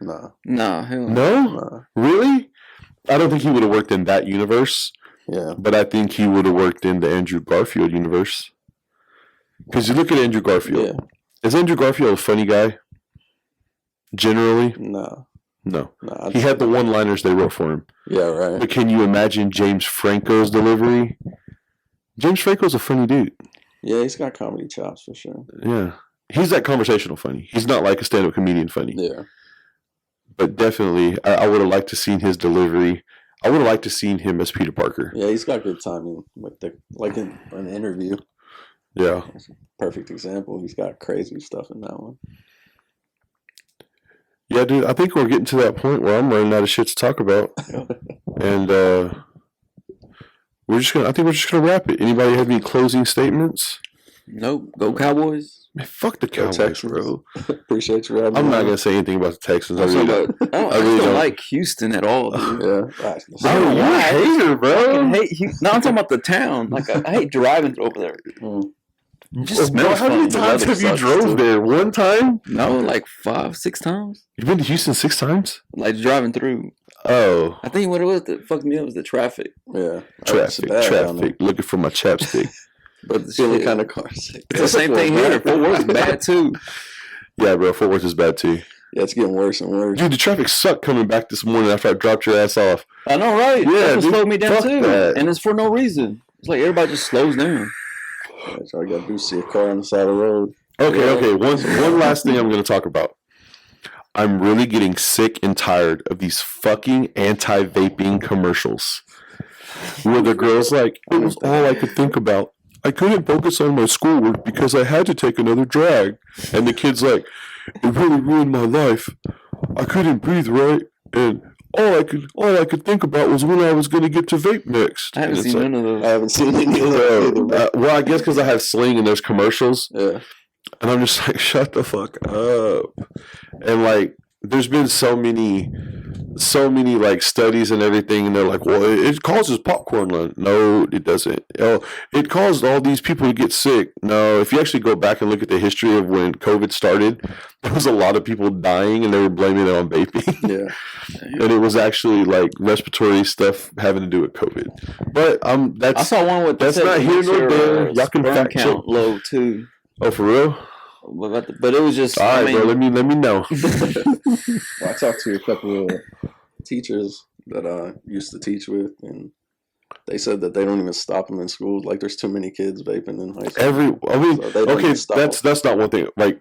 No. Nah, hell no. No, No. really? I don't think he would have worked in that universe. Yeah. But I think he would have worked in the Andrew Garfield universe. Because you look at Andrew Garfield. Yeah. Is Andrew Garfield a funny guy? Generally? No. No. No. He had the one-liners they wrote for him. Yeah, right. But can you imagine James Franco's delivery? James Franco's a funny dude. Yeah, he's got comedy chops for sure. Yeah. He's that conversational funny. He's not like a stand-up comedian funny. Yeah. But definitely, I would have liked to seen his delivery. I would have liked to seen him as Peter Parker. Yeah, he's got good timing with in an interview. Yeah. Perfect example. He's got crazy stuff in that one. Yeah, dude, I think we're getting to that point where I'm running out of shit to talk about. And I think we're just gonna wrap it. Anybody have any closing statements? Nope. Go Cowboys. Man, fuck the Go Cowboys, Texans. bro. Appreciate you having I'm me not on. gonna say anything about the Texans. I I really don't. just really don't don't. like Houston at all, dude. Yeah. Bro, you're a hater, I bro. hate Houston. No, I'm talking about the town. Like I hate driving over there. Mm. It just Bro, smells how many funny. times have you sucks, drove too. there? One time? No, like 5, 6 times. You've been to Houston 6 times? Like driving through. Oh, I think what it was that fucked me up was the traffic. Yeah. traffic, traffic. Looking for my chapstick. But the The only shit, kind of cars. it's the same thing here. Fort Worth's bad too. Yeah, bro, Fort Worth is bad too. Yeah, it's getting worse and worse. Dude, the traffic sucked coming back this morning after I dropped your ass off. I know, right? Yeah, That's what dude, slowed me down fuck too. that. And it's for no reason. It's like everybody just slows down. That's all I gotta do. See a car on the side of the road. Okay. One last thing I'm going to talk about. I'm really getting sick and tired of these fucking anti-vaping commercials. Where the girl's like, it was all I could think about. I couldn't focus on my schoolwork because I had to take another drag. And the kid's like, it really ruined my life. I couldn't breathe right. And all I could think about was when I was going to get to vape next. I haven't And it's seen like, none of I those. haven't seen any of that either. well, I guess because I have Sling and there's commercials. Yeah. And I'm just like, shut the fuck up. And like, there's been so many like studies and everything, and they're like, well, it causes popcorn lung. No, it doesn't. Oh, it caused all these people to get sick. No, if you actually go back and look at the history of when COVID started, there was a lot of people dying, and they were blaming it on vaping. Yeah. And it was actually like respiratory stuff having to do with COVID. But I that's saw one with that's not here nor there. Y'all can sperm fact check. count low too. Oh, for real? But it was just. All right, I mean, bro. Let me know. Well, I talked to a couple of teachers that I used to teach with, and they said that they don't even stop them in school. Like, there's too many kids vaping in high school. So they don't Okay, even stop that's not one thing. Like,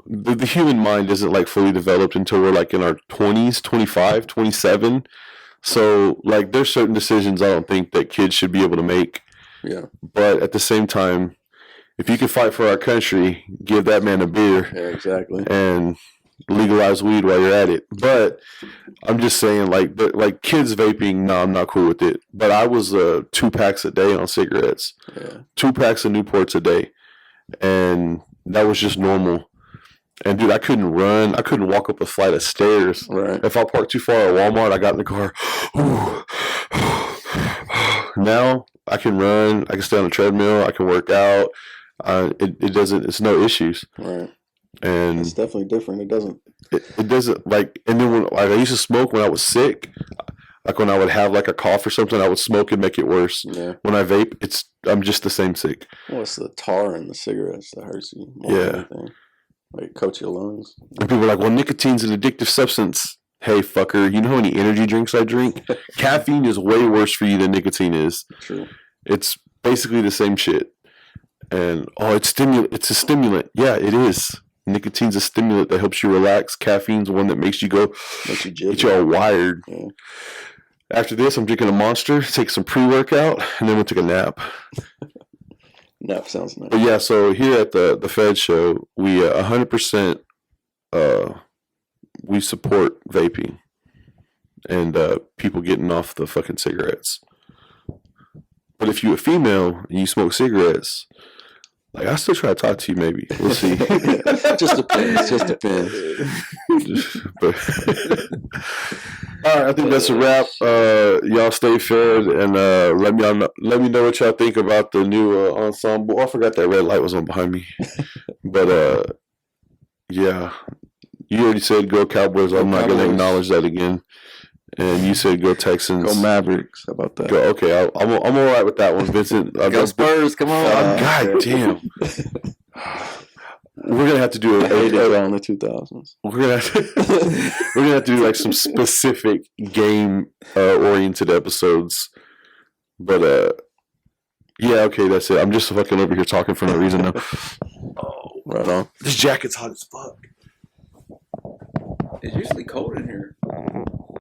the human mind isn't like fully developed until we're like in our 20s, 25, 27. So like, there's certain decisions I don't think that kids should be able to make. Yeah. But at the same time, if you can fight for our country, give that man a beer Yeah, exactly. and legalize weed while you're at it. But I'm just saying, like kids vaping, no, I'm not cool with it. But I was 2 packs a day on cigarettes, Yeah. 2 packs of Newports a day, and that was just normal. And dude, I couldn't run. I couldn't walk up a flight of stairs. Right. If I parked too far at Walmart, I got in the car. Now I can run. I can stay on the treadmill. I can work out. It doesn't. It's no issues. Right. And It's definitely different. It doesn't. it doesn't like. And then when like I used to smoke when I was sick, like when I would have like a cough or something, I would smoke and make it worse. Yeah. When I vape, I'm just the same sick. Well, it's the tar in the cigarettes that hurts you more Yeah. than anything. Like, it coats your lungs. And people are like, well, nicotine's an addictive substance. Hey, fucker, you know how many energy drinks I drink? Caffeine is way worse for you than nicotine is. True. It's basically the same shit. And, it's a stimulant. Yeah, it is. Nicotine's a stimulant that helps you relax. Caffeine's one that makes you go, Makes you get you jittery. all wired. Yeah. After this, I'm drinking a Monster, take some pre-workout, and then we'll take a nap. Nap sounds nice. But yeah, so here at the FED Show, we 100% we support vaping and people getting off the fucking cigarettes. But if you're a female and you smoke cigarettes, like, I still try to talk to you. Maybe we'll see. Just depends. Just depends. But all right, I think that's a wrap. Y'all stay fed and let me know what y'all think about the new ensemble. I forgot that red light was on behind me, but yeah, you already said go Cowboys. I'm not going to Cowboys. acknowledge that again. And you said go Texans. Go Mavericks. How about that? Go. Okay, I'm all right with that one, Vincent. Go Spurs, come on. God damn. We're gonna have to do I hated y'all in the 2000s. we're gonna have to do like some specific game oriented episodes. But yeah, okay, that's it. I'm just fucking over here talking for no reason now. Right on. This jacket's hot as fuck. It's usually cold in here.